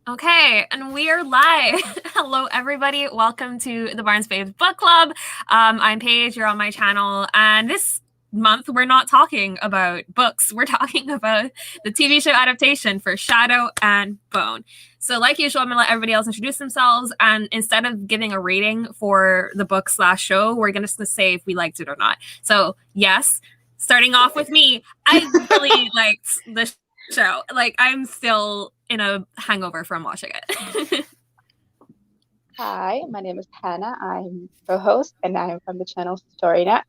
Okay, and we are live. Hello, everybody. Welcome to the Barnes Babes Book Club. I'm Paige. You're on my channel, and this month we're not talking about books. We're talking about the TV show adaptation for Shadow and Bone. So, like usual, I'm gonna let everybody else introduce themselves, and instead of giving a rating for the book/show, we're gonna say if we liked it or not. So, yes, starting off with me, I really liked the show. Like, I'm still in a hangover from watching it. Hi, my name is Hannah. I'm the host and I'm from the channel StoryNet.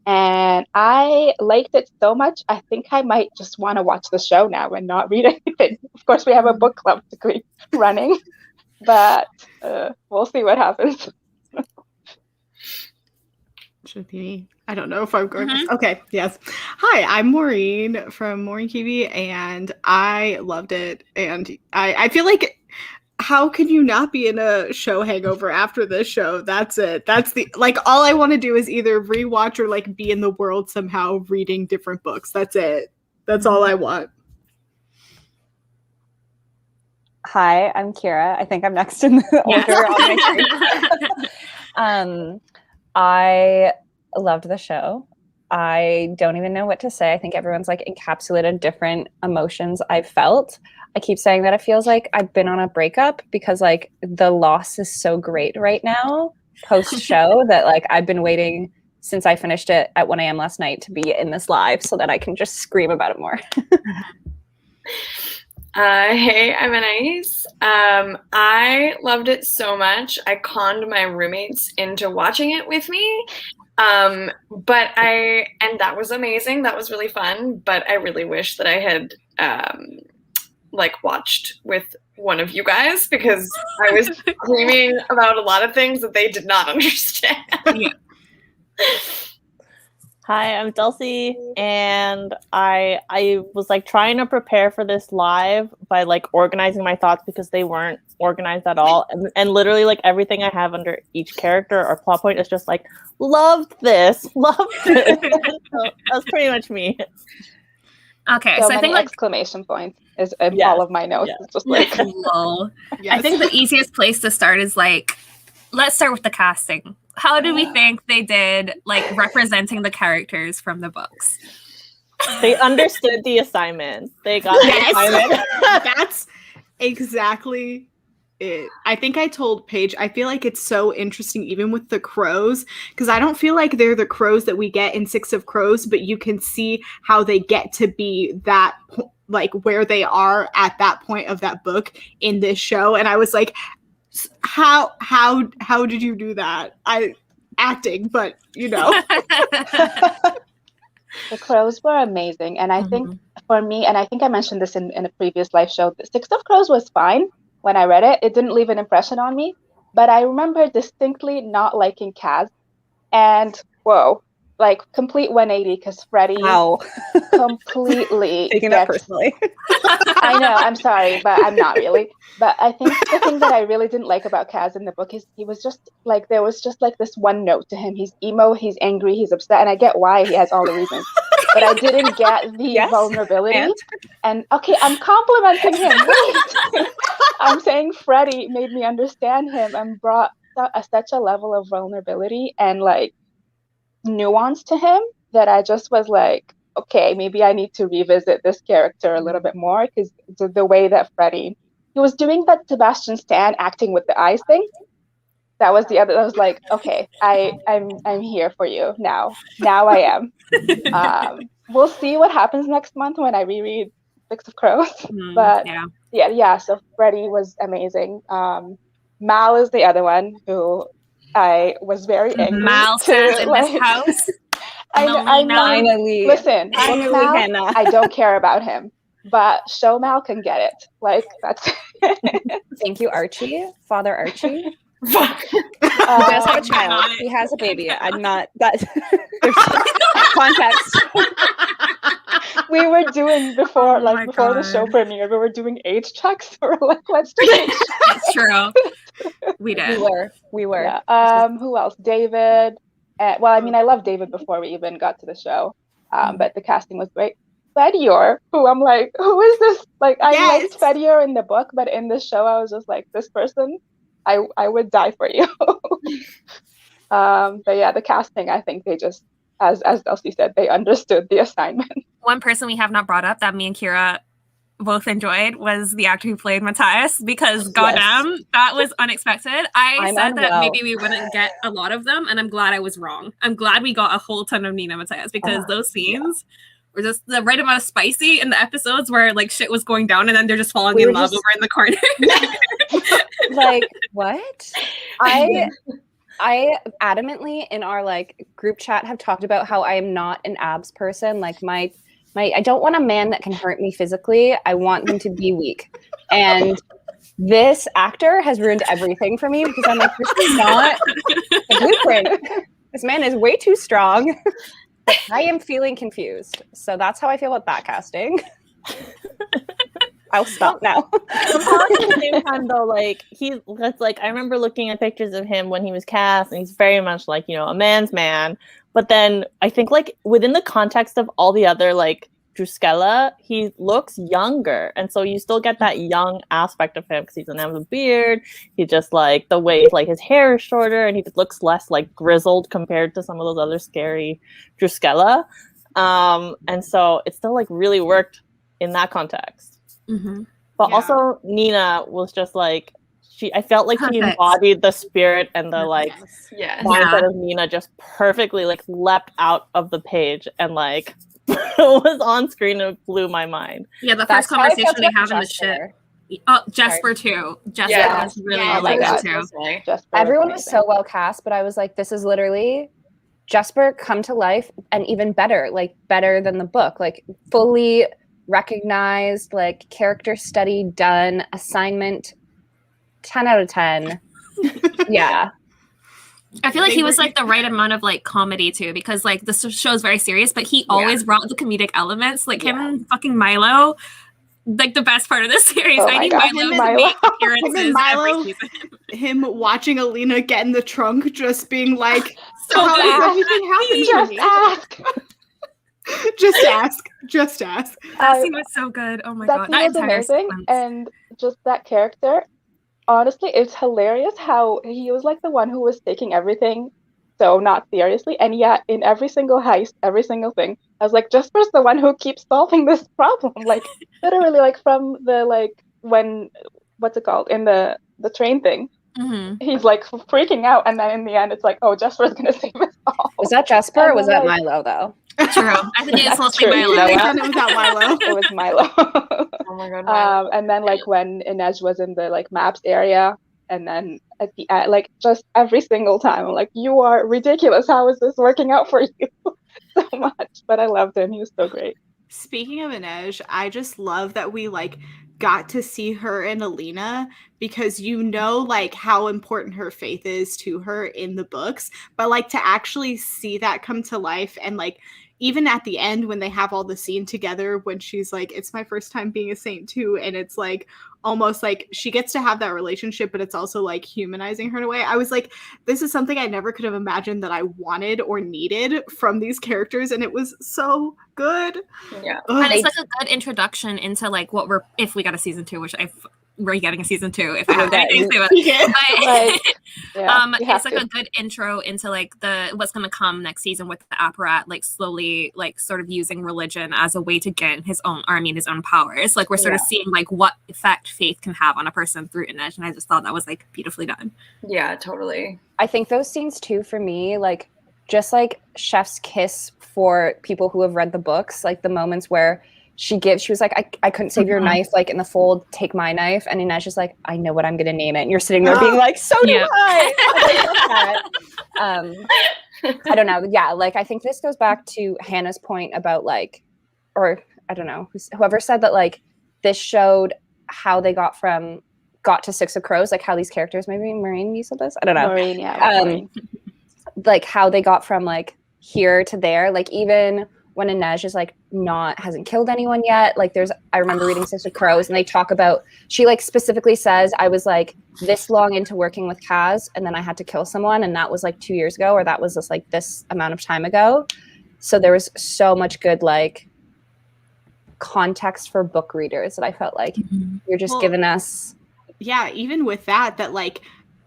And I liked it so much, I think I might just want to watch the show now and not read anything. Of course, we have a book club to keep running, but we'll see what happens. Should be me. I don't know if I'm going. Okay, yes. Hi, I'm Maureen from Maureen Kiwi, and I loved it. And I feel like, how can you not be in a show hangover after this show? That's it. That's the, like, all I want to do is either rewatch or like be in the world somehow reading different books. That's it. That's all I want. Hi, I'm Kira. I think I'm next in the order on my screen. I loved the show. I don't even know what to say. I think everyone's like encapsulated different emotions I felt. I keep saying that it feels like I've been on a breakup because like the loss is so great right now post show that like I've been waiting since I finished it at 1 a.m. last night to be in this live so that I can just scream about it more. Hey, I'm Anais. I loved it so much. I conned my roommates into watching it with me. And that was amazing. That was really fun. But I really wish that I had watched with one of you guys because I was screaming about a lot of things that they did not understand. Yeah. Hi, I'm Dulcie, and I was like trying to prepare for this live by like organizing my thoughts because they weren't organized at all, and literally like everything I have under each character or plot point is just like loved this. So that's pretty much me. Okay, so I think like exclamation points is in all of my notes. It's just like lol. I think the easiest place to start is like, let's start with the casting. How do we think they did, like, representing the characters from the books? They understood the assignment. They got the assignment. That's exactly it. I think I told Paige, I feel like it's so interesting even with the crows, because I don't feel like they're the crows that we get in Six of Crows, but you can see how they get to be that, like, where they are at that point of that book in this show. And I was like, how did you do that? Acting, but you know. The crows were amazing, and I think for me, and I think I mentioned this in a previous live show, the Six of Crows was fine when I read it. It didn't leave an impression on me, but I remember distinctly not liking Kaz, and whoa, like complete 180 because Freddie completely taking that personally. I know, I'm sorry, but I'm not really. But I think the thing that I really didn't like about Kaz in the book is he was just like, there was just like this one note to him. He's emo, he's angry, he's upset, and I get why he has all the reasons. But I didn't get the vulnerability. And okay, I'm complimenting him. Wait. I'm saying Freddie made me understand him and brought such a level of vulnerability and like nuance to him that I just was like, okay, maybe I need to revisit this character a little bit more because the way that Freddie, he was doing that Sebastian Stan acting with the eyes thing. That was the other. I was like, okay, I'm here for you now. Now I am. We'll see what happens next month when I reread Six of Crows. But yeah. So Freddie was amazing. Mal is the other one who I was very angry. Mal stands in this house. I finally. Listen, Mal, I don't care about him, but show Mal can get it. Like that's. Thank you, Archie, Father Archie. He does have a child. He has a baby. I'm not that. There's context. We were doing before the show premiere. We were doing age checks. We were like, let's do age. That's true. We did. We were. Yeah. Who else? David. Well, I mean, I loved David before we even got to the show, but the casting was great. Fedior, who I'm like, who is this? Like, I Yes. liked Fedior in the book, but in the show, I was just like, this person, I would die for you. But yeah, the casting, I think they just, as Elsie said, they understood the assignment. One person we have not brought up that me and Kira both enjoyed was the actor who played Matthias, because goddamn, that was unexpected. I said that maybe we wouldn't get a lot of them, and I'm glad I was wrong. I'm glad we got a whole ton of Nina Matthias, because those scenes were just the right amount of spicy in the episodes where like shit was going down and then they're just falling in love over in the corner. Like, what? I adamantly in our like group chat have talked about how I am not an abs person. Like my I don't want a man that can hurt me physically. I want them to be weak. And this actor has ruined everything for me, because I'm like, this is not the blueprint. This man is way too strong. I am feeling confused. So that's how I feel about that casting. I'll stop now. At the same time, though, like that's like I remember looking at pictures of him when he was cast, and he's very much like, you know, a man's man. But then I think like within the context of all the other like Druskella, he looks younger, and so you still get that young aspect of him because he doesn't have a beard. He just like the way like his hair is shorter, and he just looks less like grizzled compared to some of those other scary Druskella. And so it still like really worked in that context. Mm-hmm. But also Nina was just like I felt like she embodied the spirit and the like mindset of Nina just perfectly, like leapt out of the page and like was on screen and blew my mind. Yeah, the first conversation they have in the ship. Oh, Jesper too. Jesper was really good too. Everyone was so well cast, but I was like, this is literally Jesper come to life and even better, like better than the book, like fully recognized, like character study done, assignment 10 out of 10. Yeah. I feel like he was like the right amount of like comedy too, because like the show is very serious, but he always brought the comedic elements, like him and fucking Milo, like the best part of this series. I need Milo to make appearances every season. Him watching Alina get in the trunk, just being like, so how good. does everything happen to me? Just ask. That scene was so good. Oh my god, that was amazing. Sequence. And just that character, honestly, it's hilarious how he was like the one who was taking everything so not seriously, and yet in every single heist, every single thing, I was like, Jesper's the one who keeps solving this problem. Like literally, like from the like when what's it called in the train thing. Mm-hmm. He's like freaking out, and then in the end, it's like, oh, Jesper's gonna save us all. Was that Jesper or was that Milo though? True. I think it's mostly Milo. It was not Milo. It was Milo. Oh my god. Milo. And then like when Inej was in the like maps area, and then at the end, like just every single time, I'm like, you are ridiculous. How is this working out for you so much? But I loved him. He was so great. Speaking of Inej, I just love that we like got to see her and Alina, because you know like how important her faith is to her in the books, but like to actually see that come to life, and like even at the end when they have all the scene together when she's like, it's my first time being a saint too, and it's like almost like she gets to have that relationship, but it's also like humanizing her in a way. I was like, this is something I never could have imagined that I wanted or needed from these characters, and it was so good. Yeah. And it's like a good introduction into like what we're, if we got a season 2, which we're getting a season 2 if I have anything to say about it. It's like a good intro into like what's gonna come next season with the Apparat, like slowly like sort of using religion as a way to gain his own powers. Like we're sort of seeing like what effect faith can have on a person through Inej, and I just thought that was like beautifully done. Yeah, totally. I think those scenes too, for me, like just like chef's kiss for people who have read the books, like the moments where she was like, I couldn't save your knife, like in the fold, take my knife. And Inej is like, I know what I'm going to name it. And you're sitting there being like, so do I. I don't know. Yeah, like I think this goes back to Hannah's point about like, or I don't know, whoever said that like this showed how they got to Six of Crows, like how these characters, maybe Maureen, you said this? I don't know. Maureen, yeah. Maureen. Like how they got from like here to there, like even when Inej is like hasn't killed anyone yet, like I remember reading Six of Crows and they talk about, she like specifically says, I was like this long into working with Kaz and then I had to kill someone, and that was like 2 years ago, or that was just like this amount of time ago. So there was so much good like context for book readers that I felt like you're just giving us. Yeah, even with that like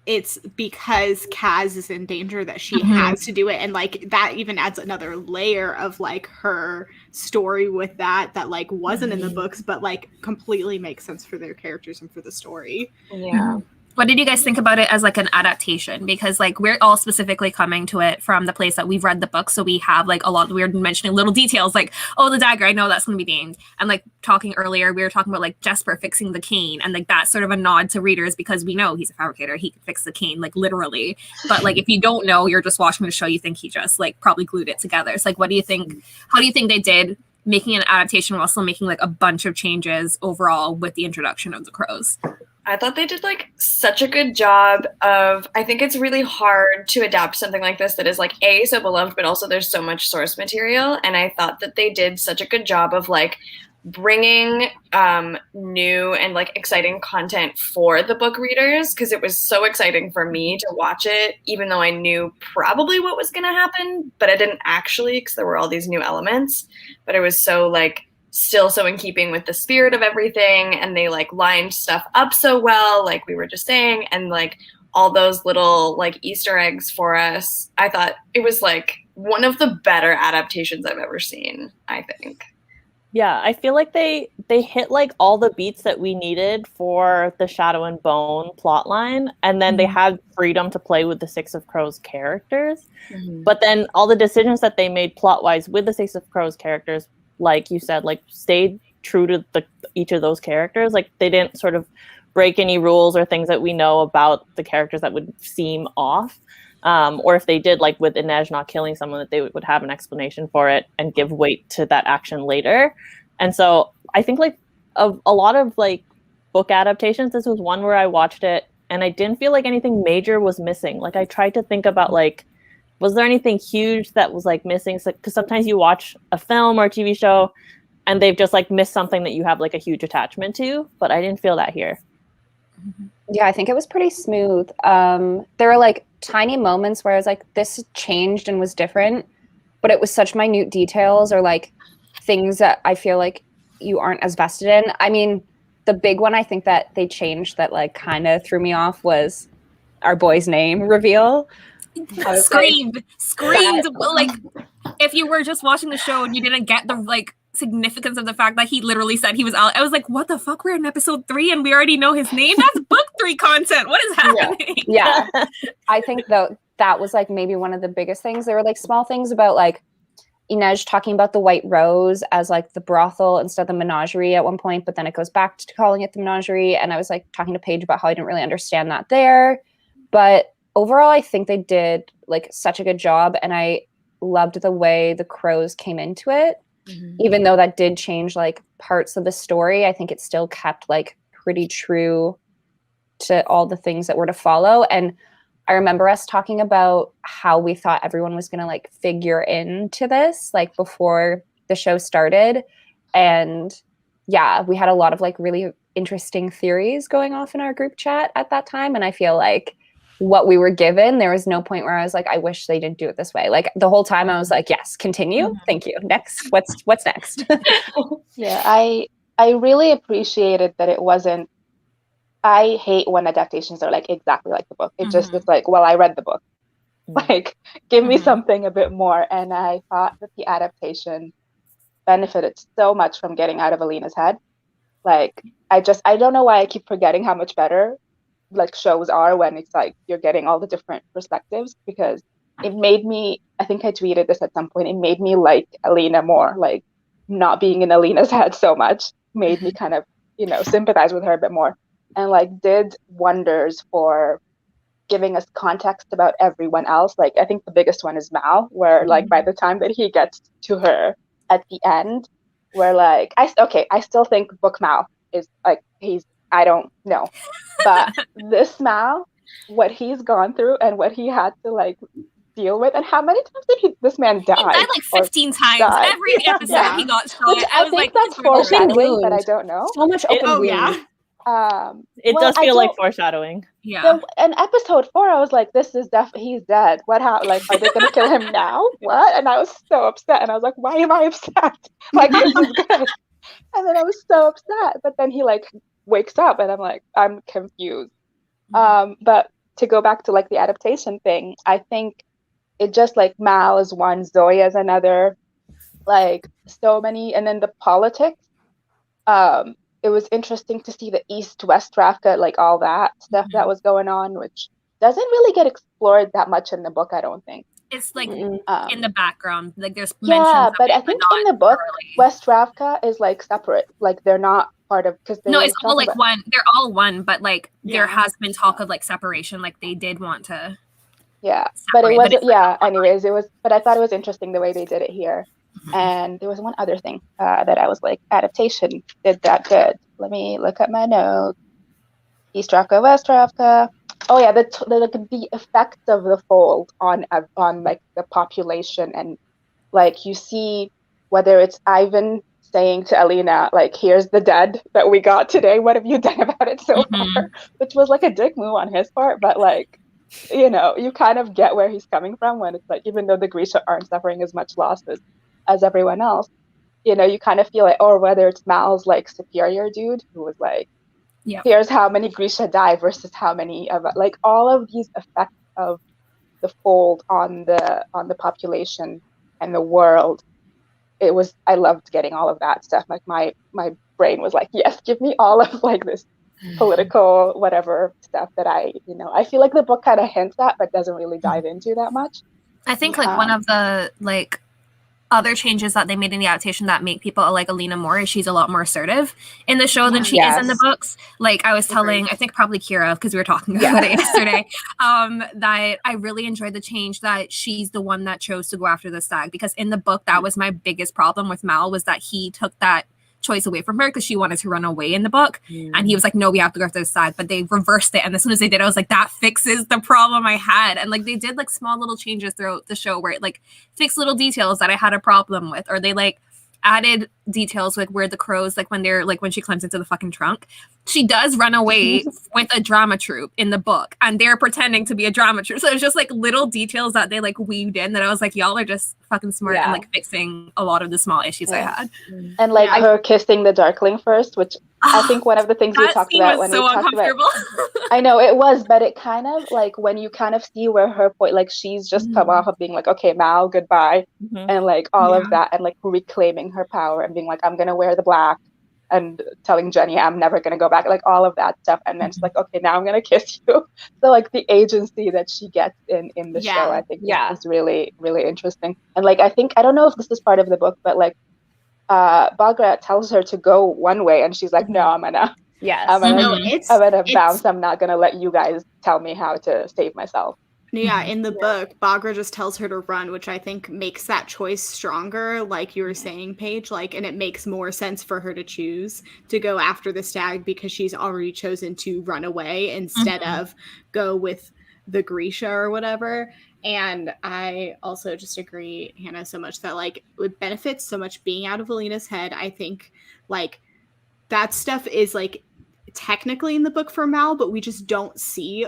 it's because Kaz is in danger that she has to do it, and like that even adds another layer of like her story with that like wasn't in the books but like completely makes sense for their characters and for the story. Yeah. What did you guys think about it as like an adaptation? Because like we're all specifically coming to it from the place that we've read the book, so we have like a lot of weird mentioning little details like, oh, the dagger, I know that's going to be named. And like talking earlier, we were talking about like Jesper fixing the cane, and like that's sort of a nod to readers because we know he's a fabricator, he can fix the cane like literally. But like if you don't know, you're just watching the show, you think he just like probably glued it together. It's like, what do you think? How do you think they did making an adaptation while still making like a bunch of changes overall with the introduction of the crows? I thought they did like such a good job of, I think it's really hard to adapt something like this that is like A, so beloved, but also there's so much source material. And I thought that they did such a good job of like bringing new and like exciting content for the book readers, because it was so exciting for me to watch it, even though I knew probably what was going to happen, but I didn't actually, because there were all these new elements. But it was so like still so in keeping with the spirit of everything, and they like lined stuff up so well, like we were just saying, and like all those little like Easter eggs for us. I thought it was like one of the better adaptations I've ever seen, I think. Yeah, I feel like they hit like all the beats that we needed for the Shadow and Bone plotline, and then they had freedom to play with the Six of Crows characters. But then all the decisions that they made plot-wise with the Six of Crows characters, like you said, like stayed true to each of those characters. Like they didn't sort of break any rules or things that we know about the characters that would seem off. Or if they did, like with Inej not killing someone, that they would have an explanation for it and give weight to that action later. And so I think like a lot of like book adaptations, this was one where I watched it and I didn't feel like anything major was missing. Like I tried to think about like, was there anything huge that was like missing? Because sometimes you watch a film or a TV show and they've just like missed something that you have like a huge attachment to, but I didn't feel that here. Yeah, I think it was pretty smooth. There were like tiny moments where I was like, this changed and was different, but it was such minute details or like things that I feel like you aren't as vested in. I mean, the big one I think that they changed that like kind of threw me off was our boy's name reveal. Screamed like if you were just watching the show and you didn't get the like significance of the fact that he literally said he was out, I was like, what the fuck, we're in episode 3 and we already know his name? That's book 3 content. What is happening? Yeah. I think though that was like maybe one of the biggest things. There were like small things about like Inej talking about the White Rose as like the brothel instead of the menagerie at one point, but then it goes back to calling it the menagerie, and I was like talking to Paige about how I didn't really understand that there. But overall, I think they did like such a good job, and I loved the way the crows came into it. Even though that did change like parts of the story, I think it still kept like pretty true to all the things that were to follow. And I remember us talking about how we thought everyone was going to like figure into this like before the show started. And yeah, we had a lot of like really interesting theories going off in our group chat at that time. And I feel like what we were given, there was no point where I was like, I wish they didn't do it this way. Like the whole time I was like, yes, continue. Thank you. Next. What's next? Yeah, I really appreciated that it wasn't, I hate when adaptations are like exactly like the book. It just is like, well, I read the book. Like, give me something a bit more. And I thought that the adaptation benefited so much from getting out of Alina's head. Like, I don't know why I keep forgetting how much better like shows are when it's like you're getting all the different perspectives, because it made me, I think I tweeted this at some point, it made me like Alina more. Like not being in Alina's head so much made me kind of, sympathize with her a bit more, and like did wonders for giving us context about everyone else. Like I think the biggest one is Mal, where like by the time that he gets to her at the end, where like I still think book Mal is like I don't know. But this Mal, what he's gone through and what he had to like deal with, and how many times did this man die? He died like 15 times. Every episode he got shot. Which I was think like, that's foreshadowing, but I don't know. So much open wound. Yeah. It does feel like foreshadowing. Yeah. So in episode 4, I was like, this is he's dead. What happened? Like, are they going to kill him now? What? And I was so upset. And I was like, why am I upset? Like, this is good. And then I was so upset. But then he like wakes up and I'm like, I'm confused. But to go back to like the adaptation thing, I think it just like Mal is one, Zoe is another, like so many, and then the politics. It was interesting to see the East-West Ravka, like all that stuff that was going on, which doesn't really get explored that much in the book, I don't think. It's like in the background, like there's yeah, mentions but of it, I think but in the book, thoroughly. West Ravka is like separate, like they're not part of because No, it's all like about, one. They're all one, but like there Yeah. has been talk of like separation, like they did want to. yeah, but it separate, wasn't. it's, like, Yeah, anyways, it was. But I thought it was interesting the way they did it here. And there was one other thing that I was like, adaptation did that good. Let me look at my notes. East Ravka, West Ravka. Oh yeah, the effects of the fold on like the population, and like you see whether it's Ivan saying to Alina like, "Here's the dead that we got today. What have you done about it so far?" Which was like a dick move on his part, but like, you know, you kind of get where he's coming from when it's like, even though the Grisha aren't suffering as much loss as everyone else, you know, you kind of feel like, or whether it's Mal's like superior dude who was like, here's how many Grisha die versus how many of like all of these effects of the fold on the population and the world. It was, I loved getting all of that stuff. Like my brain was like, yes, give me all of like this political whatever stuff that I feel like the book kind of hints at but doesn't really dive into that much. I think like one of the like other changes that they made in the adaptation that make people like Alina more is she's a lot more assertive in the show than she is in the books. Like I was telling, I think probably Kira, because we were talking about it yesterday, that I really enjoyed the change that she's the one that chose to go after the stag, because in the book that was my biggest problem with Mal, was that he took that choice away from her because she wanted to run away in the book, and he was like, no, we have to go after the stag, but they reversed it, and as soon as they did, I was like, that fixes the problem I had. And like they did like small little changes throughout the show where it like fixed little details that I had a problem with, or they like added details like where the crows, like when they're like when she climbs into the fucking trunk, she does run away with a drama troupe in the book, and they're pretending to be a drama troupe. So it's just like little details that they like weaved in that I was like, y'all are just fucking smart and like fixing a lot of the small issues I had. And like her kissing the Darkling first, which I think one of the things we talked about when we talked about. I know it was, but it kind of like when you kind of see where her point, like she's just come off of being like, okay, Mal, goodbye, and like all of that, and like reclaiming her power and being like, I'm gonna wear the black, and telling Jenny I'm never gonna go back, like all of that stuff, and then she's like, okay, now I'm gonna kiss you. So like the agency that she gets in the show, I think is really, really interesting. And like I think, I don't know if this is part of the book, but like Bagra tells her to go one way and she's like, no, I'm gonna bounce. I'm not gonna let you guys tell me how to save myself. Yeah, in the book, Bagra just tells her to run, which I think makes that choice stronger, like you were saying, Paige, like, and it makes more sense for her to choose to go after the stag because she's already chosen to run away instead of go with the Grisha or whatever. And I also just agree, Hannah, so much that like it benefits so much being out of Alina's head. I think like that stuff is like technically in the book for Mal, but we just don't see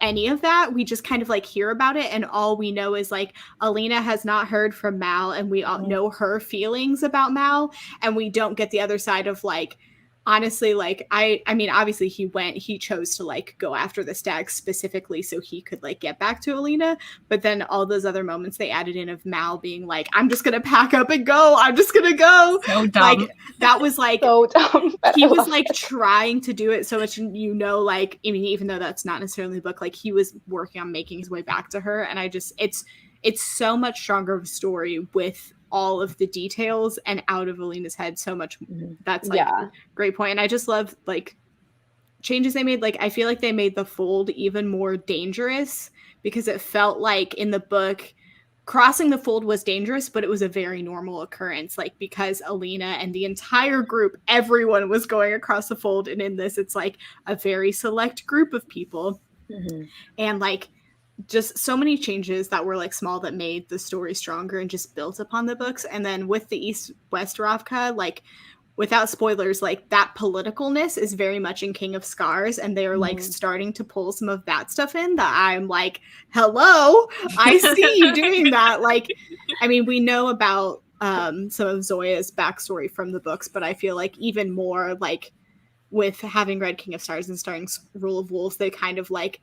any of that. We just kind of like hear about it, and all we know is like Alina has not heard from Mal, and we all know her feelings about Mal, and we don't get the other side of like, honestly, like I mean obviously he chose to like go after the stag specifically so he could like get back to Alina, but then all those other moments they added in of Mal being like, I'm just gonna pack up and go, I'm just gonna go, so dumb. Like that was like so dumb. He was like trying to do it so much, you know, like I mean even though that's not necessarily the book, like he was working on making his way back to her, and I just it's so much stronger of a story with all of the details and out of Alina's head so much. That's like a great point. And I just love like changes they made. Like I feel like they made the fold even more dangerous because it felt like in the book crossing the fold was dangerous, but it was a very normal occurrence, like because Alina and the entire group, everyone was going across the fold, and in this it's like a very select group of people. And like just so many changes that were like small that made the story stronger and just built upon the books. And then with the East-West Ravka, like without spoilers, like that politicalness is very much in King of Scars, and they're like starting to pull some of that stuff in that I'm like, hello, I see you doing that. Like, I mean, we know about some of Zoya's backstory from the books, but I feel like even more like with having read King of Stars and starring Rule of Wolves, they kind of like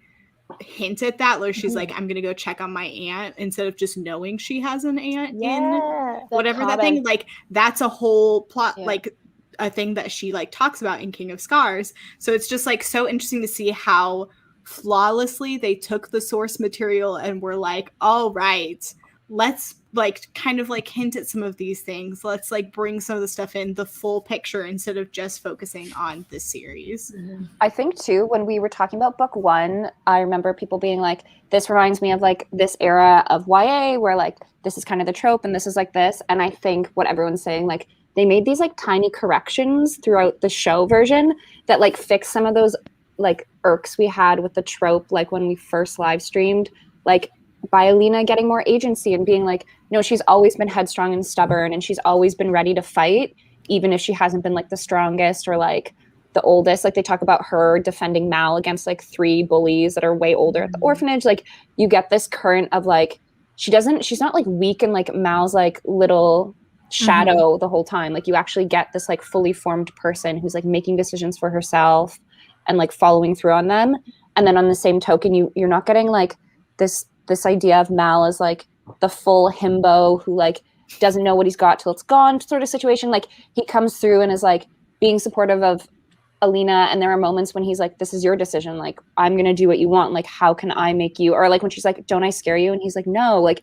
hint at that where she's like, I'm gonna go check on my aunt instead of just knowing she has an aunt in whatever that thing. Like that's a whole plot, like a thing that she like talks about in King of Scars. So it's just like so interesting to see how flawlessly they took the source material and were like, all right, let's like kind of like hint at some of these things. Let's like bring some of the stuff in the full picture instead of just focusing on this series. I think too, when we were talking about book 1, I remember people being like, this reminds me of like this era of YA where like this is kind of the trope and this is like this. And I think what everyone's saying, like they made these like tiny corrections throughout the show version that like fix some of those like irks we had with the trope, like when we first live streamed, like by Alina getting more agency and being like, no, she's always been headstrong and stubborn and she's always been ready to fight, even if she hasn't been like the strongest or like the oldest. Like they talk about her defending Mal against like 3 bullies that are way older at the orphanage. Like you get this current of like, she's not like weak and like Mal's like little shadow the whole time. Like you actually get this like fully formed person who's like making decisions for herself and like following through on them. And then on the same token, you're not getting like this idea of Mal as like the full himbo who like doesn't know what he's got till it's gone sort of situation. Like he comes through and is like being supportive of Alina, and there are moments when he's like, this is your decision, like I'm gonna do what you want, like how can I make you, or like when she's like, don't I scare you, and he's like, no. Like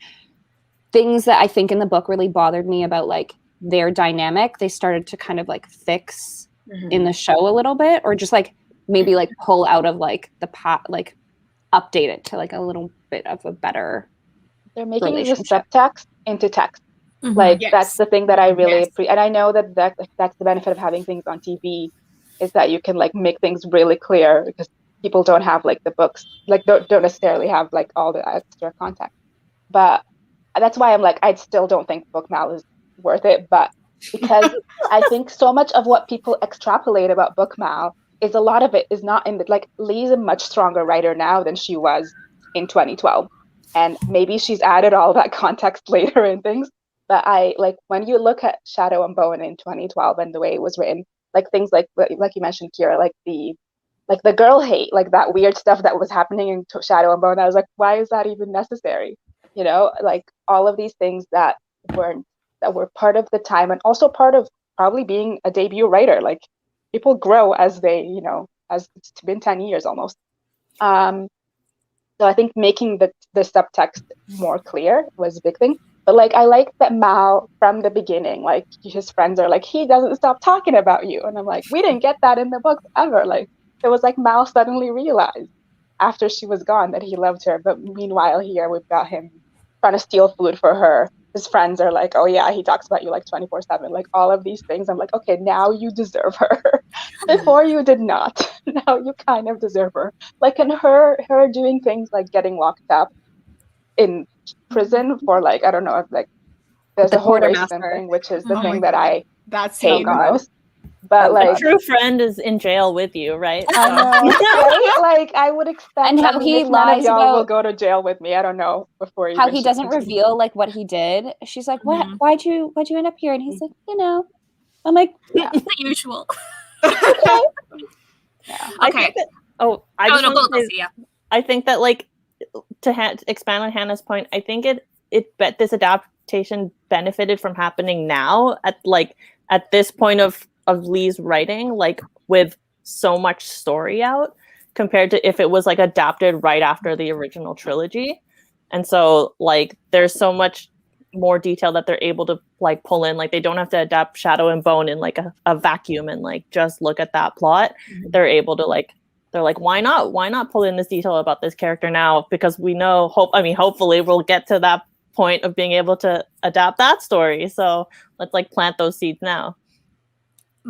things that I think in the book really bothered me about like their dynamic, they started to kind of like fix in the show a little bit, or just like maybe like pull out of like the like update it to like a little bit of a better. They're making the subtext into text. Like that's the thing that I really appreciate. And I know that's the benefit of having things on TV, is that you can like make things really clear because people don't have like the books, like don't necessarily have like all the extra context. But that's why I'm like, I still don't think Book Mal is worth it. But because I think so much of what people extrapolate about Book Mal is a lot of it is not in the, like Lee's a much stronger writer now than she was in 2012. And maybe she's added all that context later and things. But I like when you look at Shadow and Bone in 2012 and the way it was written, like things like you mentioned, Kira, like the girl hate, like that weird stuff that was happening in Shadow and Bone. I was like, why is that even necessary? You know, like all of these things that were part of the time, and also part of probably being a debut writer. Like people grow as they, you know, as it's been 10 years almost. So I think making the subtext more clear was a big thing. But like I like that Mal from the beginning, like his friends are like, he doesn't stop talking about you. And I'm like, we didn't get that in the books ever. Like it was like Mal suddenly realized after she was gone that he loved her. But meanwhile here we've got him trying to steal food for her. His friends are like, oh yeah, he talks about you like 24/7. Like all of these things. I'm like, okay, now you deserve her. Before you did not. Now you kind of deserve her. Like in her doing things like getting locked up in prison for like, I don't know if like there's a whole racism thing, which is the thing that I hate most. But like a true friend is in jail with you, right? I know, right? Like I would expect, and how he lies y'all about will go to jail with me. I don't know before how he doesn't reveal like what he did. She's like, what? Why'd you end up here? And he's like, you know. I'm like, yeah, the usual. Okay. Yeah. Okay. I think that like to expand on Hannah's point, I think this adaptation benefited from happening now at this point of Lee's writing, like with so much story out compared to if it was like adapted right after the original trilogy. And so like there's so much more detail that they're able to like pull in. Like they don't have to adapt Shadow and Bone in like a vacuum and like just look at that plot. They're able to like, they're like, why not pull in this detail about this character now? Because we know, hopefully we'll get to that point of being able to adapt that story. So let's like plant those seeds now.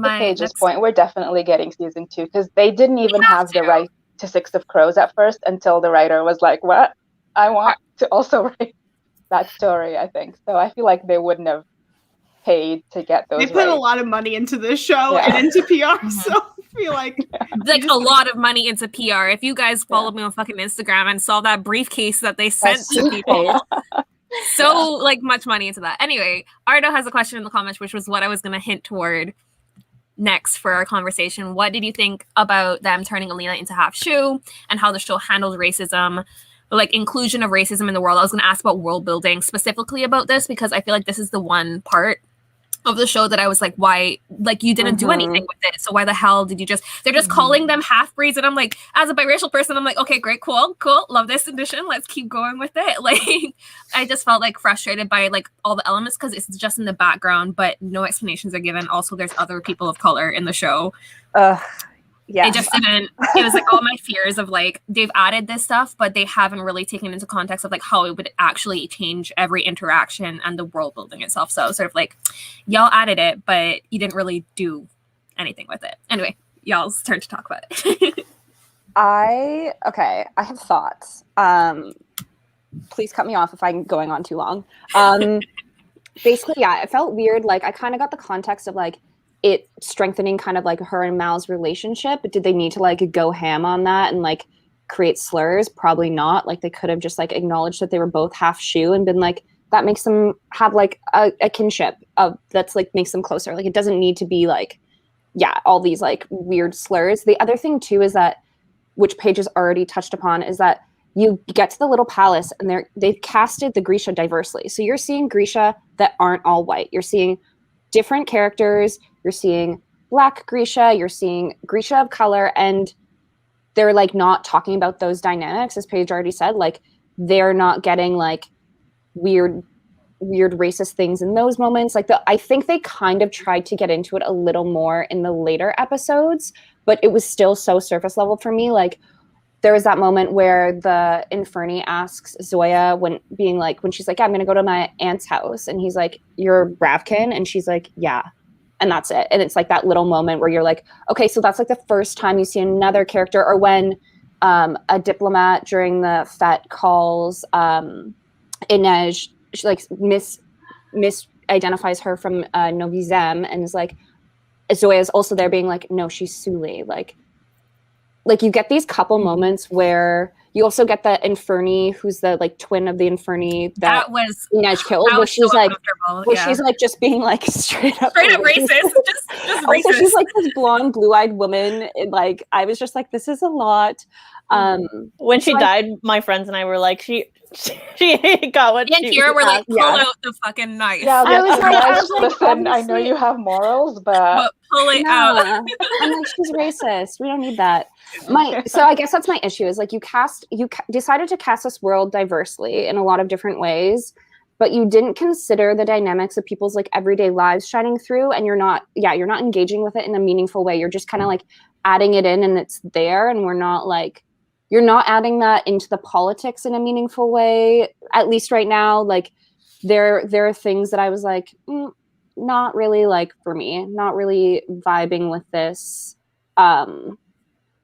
Paige's point, we're definitely getting season 2 because they didn't even have the right to Six of Crows at first until the writer was like, what? I want to also write that story, I think. So I feel like they wouldn't have paid to get those. They put a lot of money into this show and into PR, so I feel like a lot of money into PR. If you guys followed me on fucking Instagram and saw that briefcase that they sent to people, so like much money into that. Anyway, Ardo has a question in the comments, which was what I was going to hint toward next for our conversation. What did you think about them turning Alina into half Shu and how the show handled racism, like inclusion of racism in the world? I was going to ask about world building specifically about this because I feel like this is the one part of the show that I was like, why, like, you didn't do anything with it, so why the hell did you they're just calling them half-breeds, and I'm like, as a biracial person, I'm like, okay, great, cool, love this edition, let's keep going with it. Like, I just felt like frustrated by like all the elements because it's just in the background, but no explanations are given. Also, there's other people of color in the show. Yeah. It just didn't, it was like all my fears of like, they've added this stuff, but they haven't really taken into context of like how it would actually change every interaction and the world building itself. So sort of like, y'all added it, but you didn't really do anything with it. Anyway, y'all's turn to talk about it. I have thoughts. Please cut me off if I'm going on too long. Basically, yeah, it felt weird. Like I kind of got the context of like, it strengthening kind of like her and Mal's relationship, but did they need to like go ham on that and like create slurs? Probably not. Like they could have just like acknowledged that they were both half Shu and been like, that makes them have like a kinship of that's like makes them closer. Like it doesn't need to be like, yeah, all these like weird slurs. The other thing too is that, which Paige has already touched upon, is that you get to the little palace and they've casted the Grisha diversely. So you're seeing Grisha that aren't all white. You're seeing different characters. You're seeing Black Grisha, you're seeing Grisha of color, and they're like not talking about those dynamics, as Paige already said. Like they're not getting like weird racist things in those moments. Like I think they kind of tried to get into it a little more in the later episodes, but it was still so surface level for me. Like there was that moment where the Inferni asks Zoya when she's like, yeah, I'm gonna go to my aunt's house, and he's like, you're Ravkin, and she's like, yeah. And that's it. And it's like that little moment where you're like, okay, so that's like the first time you see another character. Or when a diplomat during the fete calls Inej, she like misidentifies her from Novi Zem and is like, Zoya's also there being like, no, she's Suli. Like you get these couple moments where you also get the Inferni, who's the like twin of the Inferni that was Inej killed, where she's so like, she's like just being like straight up racist, just also, racist. She's like this blonde, blue-eyed woman, and like I was just like, this is a lot. When she died, my friends and I were like, she got what and she Kira were like, pull yeah. out the fucking knife. Yeah, I was like, listen, I know you have morals, but pull it out. I'm like, she's racist. We don't need that. So I guess that's my issue is like you decided to cast this world diversely in a lot of different ways, but you didn't consider the dynamics of people's like everyday lives shining through, and you're not engaging with it in a meaningful way. You're just kind of like adding it in and it's there, and you're not adding that into the politics in a meaningful way, at least right now. Like there are things that I was like, not really like for me, not really vibing with this.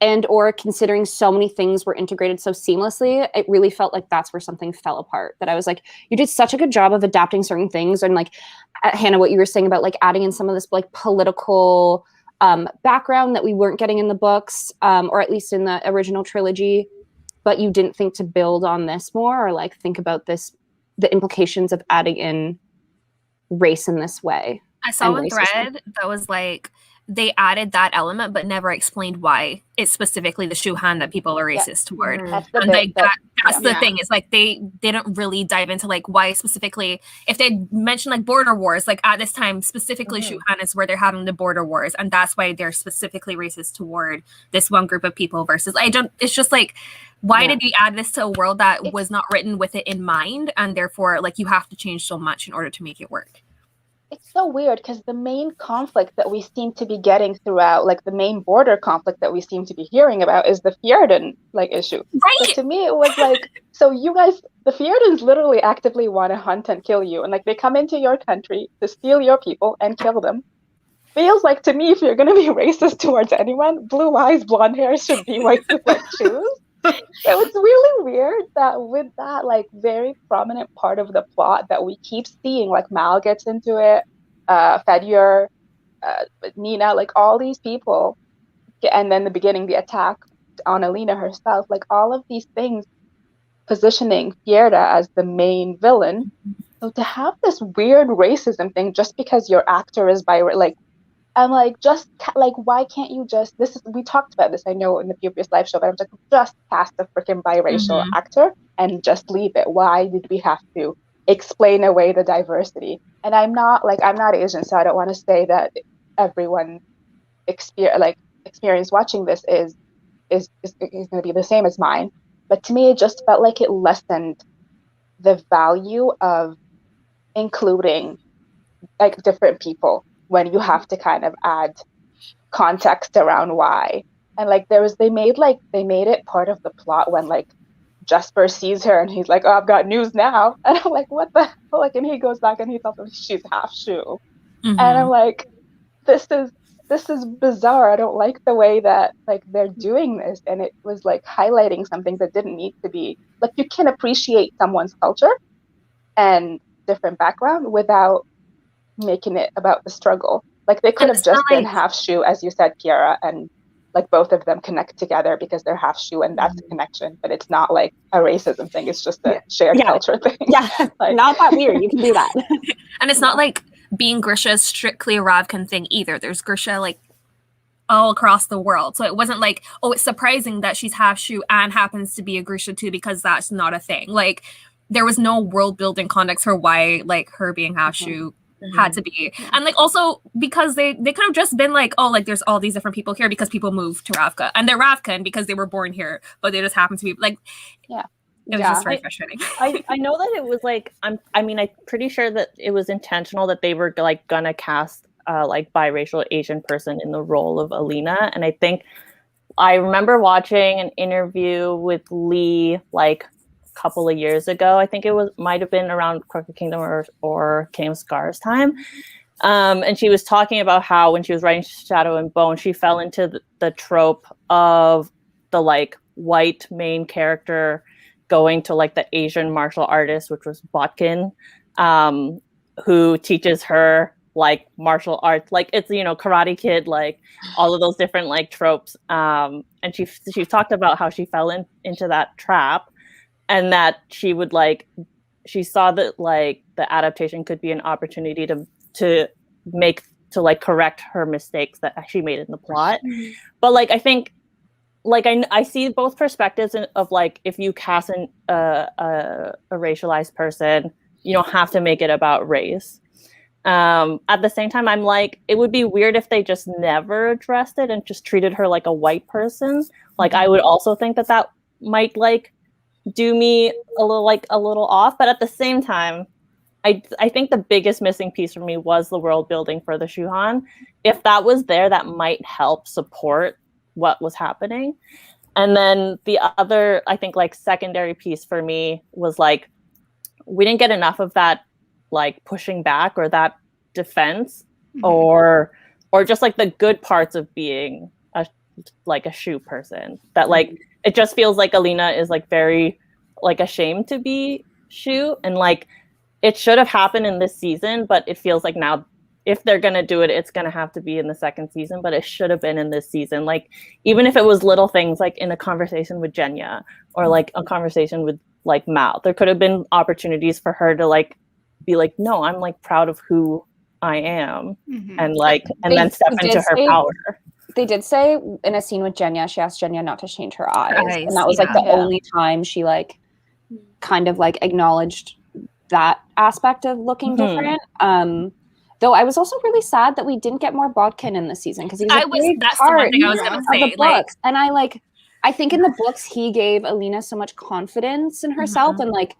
And or considering so many things were integrated so seamlessly, it really felt like that's where something fell apart. That I was like, you did such a good job of adapting certain things. And like, Hannah, what you were saying about like adding in some of this like political background that we weren't getting in the books, or at least in the original trilogy, but you didn't think to build on this more or like think about the implications of adding in race in this way. I saw one thread that was like, they added that element but never explained why it's specifically the Shuhan that people are racist toward. That's the and bit, that's the thing. It's like they didn't really dive into like why specifically. If they mentioned like border wars, like at this time specifically Shuhan is where they're having the border wars, and that's why they're specifically racist toward this one group of people versus it's just like, why did you add this to a world that was not written with it in mind, and therefore like you have to change so much in order to make it work? It's so weird because the main conflict that we seem to be getting throughout, like the main border conflict that we seem to be hearing about, is the Fjordan like issue. Right. So to me, it was like, so you guys, the Fjordans literally actively want to hunt and kill you, and like they come into your country to steal your people and kill them. Feels like to me, if you're going to be racist towards anyone, blue eyes, blonde hair should be what you like choose. So it's really weird that with that like very prominent part of the plot that we keep seeing, like Mal gets into it, Fedyor, Nina, like all these people, and then the beginning, the attack on Alina herself, like all of these things positioning Fierda as the main villain. So to have this weird racism thing just because your actor is like, I'm like, like, why can't you just, we talked about this, I know, in the previous live show, but I'm like, just cast a freaking biracial actor and just leave it. Why did we have to explain away the diversity? And I'm not Asian, so I don't want to say that everyone experience watching this is going to be the same as mine. But to me, it just felt like it lessened the value of including like different people when you have to kind of add context around why. And like they made it part of the plot when like Jesper sees her and he's like, oh, I've got news now. And I'm like, what the hell? Like, and he goes back and he tells her she's half Shu. And I'm like, this is bizarre. I don't like the way that like they're doing this. And it was like highlighting something that didn't need to be. Like, you can appreciate someone's culture and different background without making it about the struggle. Like, they could have just been half Shu, as you said, Kiara, and like both of them connect together because they're half Shu and that's a connection. But it's not like a racism thing. It's just a shared culture thing. Yeah, like, not that weird. You can do that. And it's not like being Grisha is strictly a Ravkan thing either. There's Grisha like all across the world. So it wasn't like, oh, it's surprising that she's half Shu and happens to be a Grisha too, because that's not a thing. Like, there was no world building context for why like her being half Shu had to be. And like also because they could have just been like, oh, like there's all these different people here because people moved to Ravka and they're Ravkan because they were born here, but they just happen to be like, it was just very frustrating. I know that it was like, I'm pretty sure that it was intentional that they were like gonna cast like biracial Asian person in the role of Alina. And I think I remember watching an interview with Lee like couple of years ago. I think it might have been around Crooked Kingdom or King of Scars time. And she was talking about how when she was writing Shadow and Bone, she fell into the trope of the like white main character going to like the Asian martial artist, which was Botkin, who teaches her like martial arts, like it's, you know, Karate Kid, like all of those different like tropes. And she talked about how she fell into that trap. And that she would like, she saw that like the adaptation could be an opportunity to like correct her mistakes that she made in the plot. But like, I think, like I see both perspectives of like, if you cast a racialized person, you don't have to make it about race. At the same time, I'm like, it would be weird if they just never addressed it and just treated her like a white person. Like, I would also think that might like do me a little off, but at the same time, I think the biggest missing piece for me was the world building for the Shuhan. If that was there, that might help support what was happening. And then the other, I think, like secondary piece for me was like, we didn't get enough of that like pushing back or that defense or just like the good parts of being a Shu person. That like it just feels like Alina is like very like ashamed to be Shu, and like it should have happened in this season, but it feels like now if they're gonna do it, it's gonna have to be in the second season, but it should have been in this season. Like even if it was little things like in a conversation with Jenya or like a conversation with like Mal, there could have been opportunities for her to like be like, no, I'm like proud of who I am, and like and then step into her power. They did say in a scene with Jenya, she asked Jenya not to change her eyes. And that was like the only time she like kind of like acknowledged that aspect of looking different. Though I was also really sad that we didn't get more Bodkin in this season because he was that's the one thing I was gonna say. And I think in the books he gave Alina so much confidence in herself and like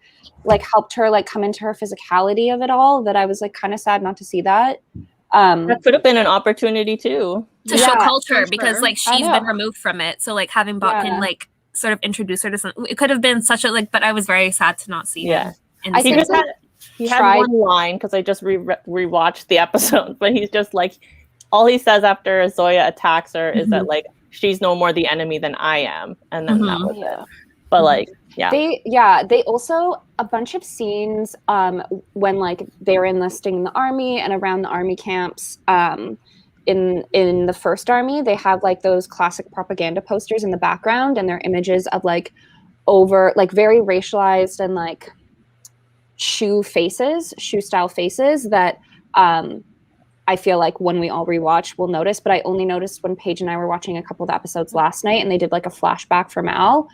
helped her like come into her physicality of it all that I was like kind of sad not to see that. That could have been an opportunity too to show culture because like she's been removed from it. So like having Botkin like sort of introduce her to something, it could have been such a like. But I was very sad to not see him. I think he had one line because I just rewatched the episode, but he's just like all he says after Zoya attacks her is that like she's no more the enemy than I am, and then that was it. But like they also a bunch of scenes when like they're enlisting the army and around the army camps in the first army they have like those classic propaganda posters in the background and they're images of like over, like very racialized and like shoe style faces that I feel like when we all rewatch we'll notice, but I only noticed when Paige and I were watching a couple of episodes last night and they did like a flashback for Mal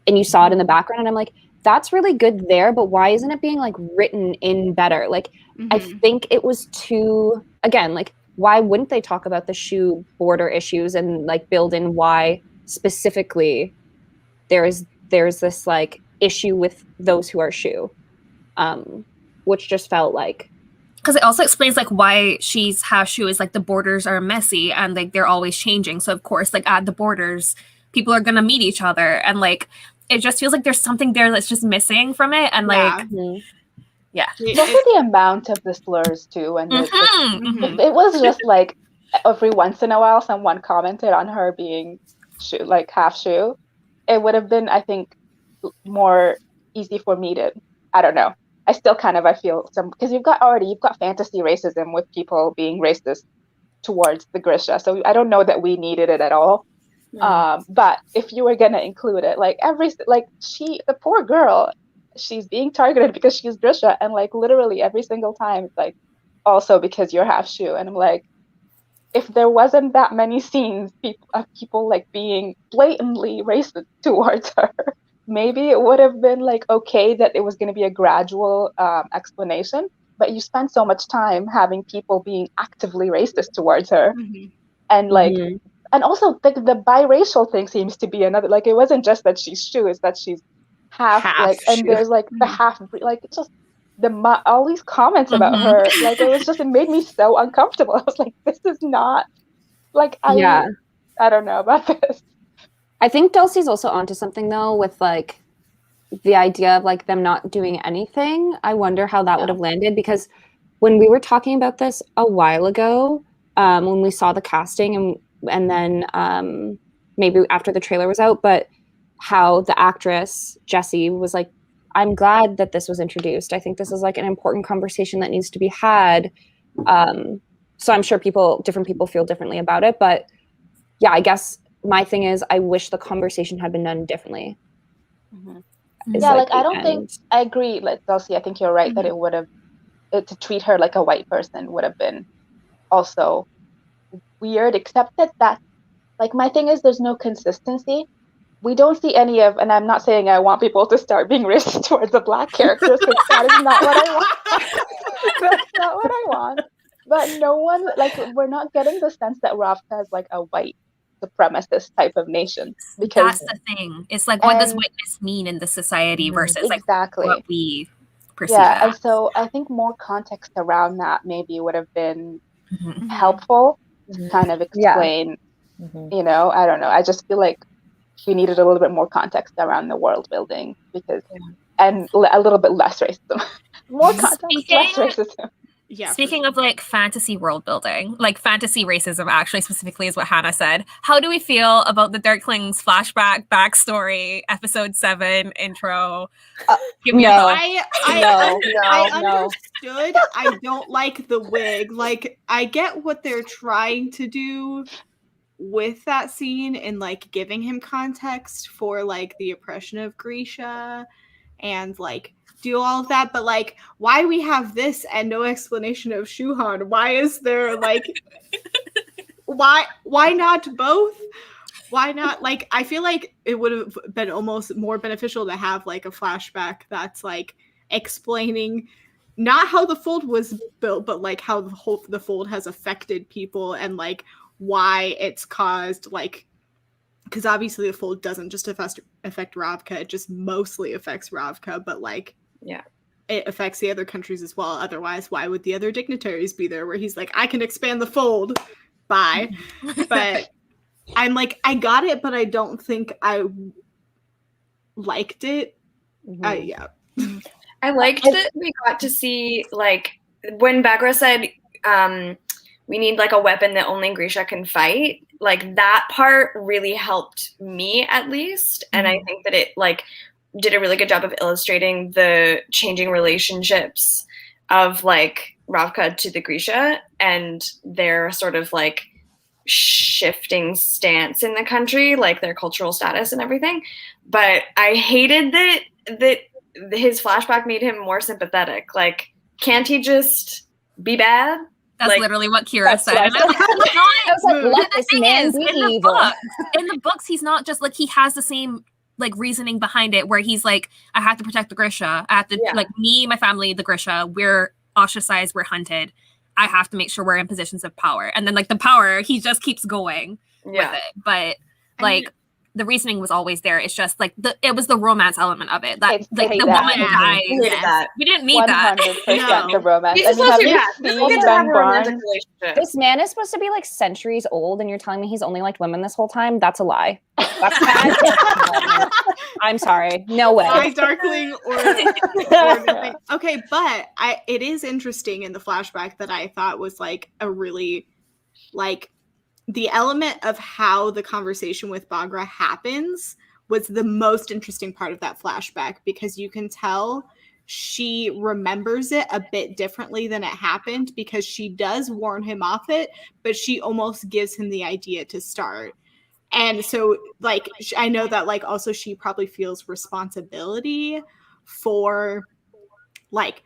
and you saw it in the background and I'm like, that's really good there, but why isn't it being like written in better? Like I think it was too, again, like why wouldn't they talk about the shoe border issues and like build in why specifically there's this like issue with those who are shoe, which just felt like, because it also explains like why she's half shoe is like the borders are messy and like they're always changing, so of course like at the borders people are gonna meet each other and like it just feels like there's something there that's just missing from it and like also the amount of the slurs too, and it was just like every once in a while someone commented on her being shoe, like half shoe. It would have been, I think, more easy for me to, I don't know. I still kind of, I feel some, because you've got fantasy racism with people being racist towards the Grisha. So I don't know that we needed it at all. But if you were going to include it, like the poor girl, she's being targeted because she's Grisha. And like literally every single time, it's like, also because you're half shoe. And I'm like, if there wasn't that many scenes of people like being blatantly racist towards her, maybe it would have been like okay that it was going to be a gradual explanation. But you spend so much time having people being actively racist towards her, and like, and also the biracial thing seems to be another. Like, it wasn't just that she's shoe; it's that she's half like, and shoe. there's like the half, like it's just. All these comments about her, like it made me so uncomfortable. I was like, this is not like I don't know about this. I think Dulcie's also onto something though with like the idea of like them not doing anything. I wonder how that would have landed, because when we were talking about this a while ago, when we saw the casting and then maybe after the trailer was out, but how the actress Jessie was like, I'm glad that this was introduced. I think this is like an important conversation that needs to be had. So I'm sure different people feel differently about it. But yeah, I guess my thing is I wish the conversation had been done differently. Yeah, like I don't think, I agree, like Dulcie, I think you're right that it would have, to treat her like a white person would have been also weird, except that like my thing is there's no consistency. We don't see any of, and I'm not saying I want people to start being racist towards the Black characters, because that is not what I want. That's not what I want. But no one, like, we're not getting the sense that Ravka is like a white supremacist type of nation. Because that's the thing. It's like, what does whiteness mean in the society versus like what we perceive Yeah, as. and so I think more context around that maybe would have been helpful to kind of explain, you know, I don't know. I just feel like we needed a little bit more context around the world building, because and a little bit less racism. More context, less racism. Yeah. Speaking of like fantasy world building, like fantasy racism actually specifically is what Hannah said. How do we feel about the Dirklings flashback backstory, episode 7 intro? Give me I understood. I don't like the wig. Like, I get what they're trying to do with that scene and like giving him context for like the oppression of Grisha and like do all of that, but like why we have this and no explanation of Shuhan? Why is there like why not both? Why not, like, I feel like it would have been almost more beneficial to have like a flashback that's like explaining not how the fold was built, but like how the fold has affected people and like why it's caused, like, because obviously the fold doesn't just affect Ravka, it just mostly affects Ravka, but like it affects the other countries as well. Otherwise, why would the other dignitaries be there, where he's like, I can expand the fold, bye. But I'm like, I got it, but I don't think I liked it. I liked that we got to see, like, when Bagra said we need like a weapon that only Grisha can fight, like that part really helped me at least. And I think that it like did a really good job of illustrating the changing relationships of like Ravka to the Grisha and their sort of like shifting stance in the country, like their cultural status and everything. But I hated that his flashback made him more sympathetic. Like, can't he just be bad? That's like, literally what Kira said. And I was like, let this man be evil. In the books, he's not just like, he has the same like reasoning behind it, where he's like, I have to protect the Grisha. I have to, like, me, my family, the Grisha, we're ostracized, we're hunted. I have to make sure we're in positions of power. And then like the power, he just keeps going with it. But like, the reasoning was always there. It's just like it was the romance element of it. That like the woman dies. We didn't need 100% that. the romance. He's supposed to have a romantic Barnes? relationship. This man is supposed to be like centuries old, and you're telling me he's only liked women this whole time? That's a lie. That's bad. I'm sorry. No way. By Darkling or anything. Okay, but it is interesting in the flashback that I thought was like a really like the element of how the conversation with Baghra happens was the most interesting part of that flashback, because you can tell she remembers it a bit differently than it happened, because she does warn him off it, but she almost gives him the idea to start. And so, like, I know that, like, also she probably feels responsibility for, like,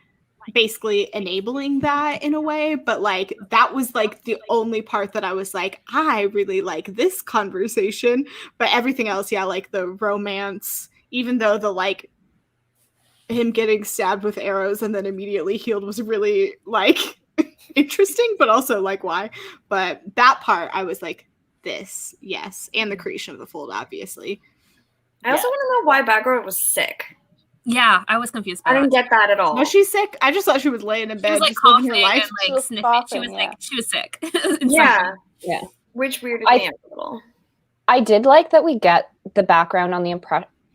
basically enabling that in a way, but like that was like the only part that I was like, I really like this conversation. But everything else, like the romance, even though the like him getting stabbed with arrows and then immediately healed was really like interesting, but also like why. But that part I was like, this, yes. And the creation of the fold, obviously. I also want to know why Baghra was sick. Yeah, I was confused by I didn't get that at all. Was she sick? I just thought she was laying in bed, she was like just living her coughing life. and like sniffing. She was sick. Yeah. Yeah. Which weirded me out a little. I did like that we get the background on the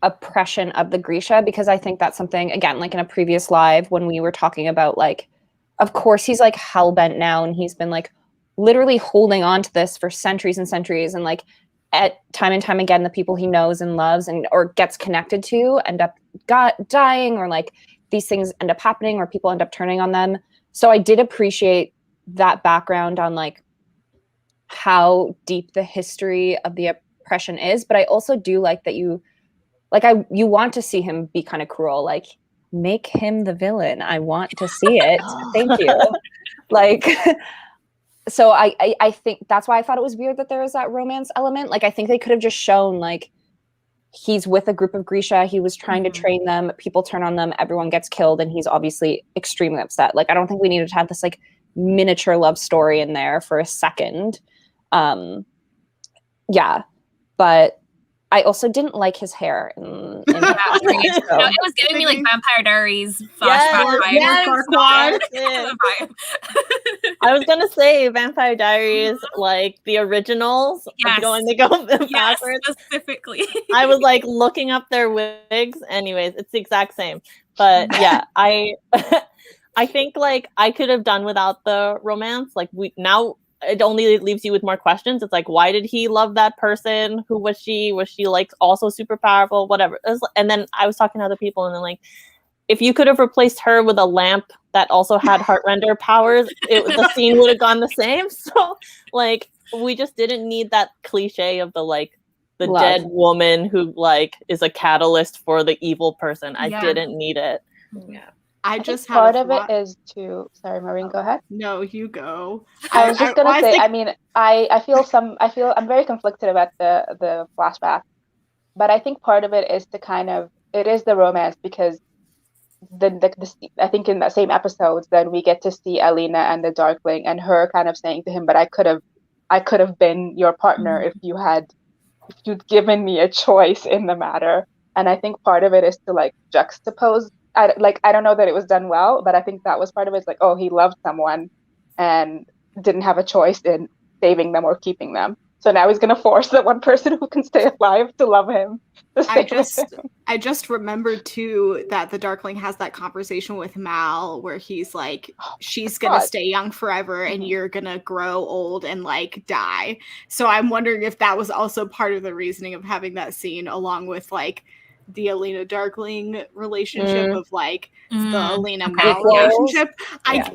oppression of the Grisha, because I think that's something, again, like in a previous live when we were talking about, like, of course he's like hell-bent now, and he's been like literally holding on to this for centuries and centuries, and like at time and time again, the people he knows and loves and or gets connected to end up dying, or like these things end up happening, or people end up turning on them. So I did appreciate that background on like how deep the history of the oppression is. But I also do like that you want to see him be kind of cruel, like make him the villain. I want to see it. Thank you. Like, so I think that's why I thought it was weird that there was that romance element. Like, I think they could have just shown like he's with a group of Grisha, he was trying to train them, people turn on them, everyone gets killed, and he's obviously extremely upset. Like, I don't think we needed to have this like miniature love story in there for a second. Yeah, but I also didn't like his hair in that scene, so. It was giving me like Vampire Diaries flashback vibes. I was gonna say Vampire Diaries, like the originals. Yes. They go backwards. Specifically. I was like looking up their wigs. Anyways, it's the exact same. But yeah, I think like I could have done without the romance. Like now it only leaves you with more questions. It's like, why did he love that person? Who was she? Was she like also super powerful? Whatever. And then I was talking to other people, and then like, if you could have replaced her with a lamp that also had Heartrender powers, the scene would have gone the same. So like, we just didn't need that cliche of the like the Love. dead woman who like is a catalyst for the evil person. I didn't need it. Yeah. I just part of it is to. Sorry, Maureen, go ahead. No, you go. I was just gonna say. I mean, I feel I'm very conflicted about the flashback, but I think part of it is to kind of it is the romance, because I think in that same episodes then we get to see Alina and the Darkling and her kind of saying to him, but I could have been your partner if you'd given me a choice in the matter. And I think part of it is to like juxtapose. I don't know that it was done well, but I think that was part of it. It's like, oh, he loved someone and didn't have a choice in saving them or keeping them. So now he's going to force that one person who can stay alive to love him. I just remembered too that the Darkling has that conversation with Mal where he's like, she's going to stay young forever and you're going to grow old and like die. So I'm wondering if that was also part of the reasoning of having that scene, along with like the Alina Darkling relationship of like the Alina okay. Mal relationship.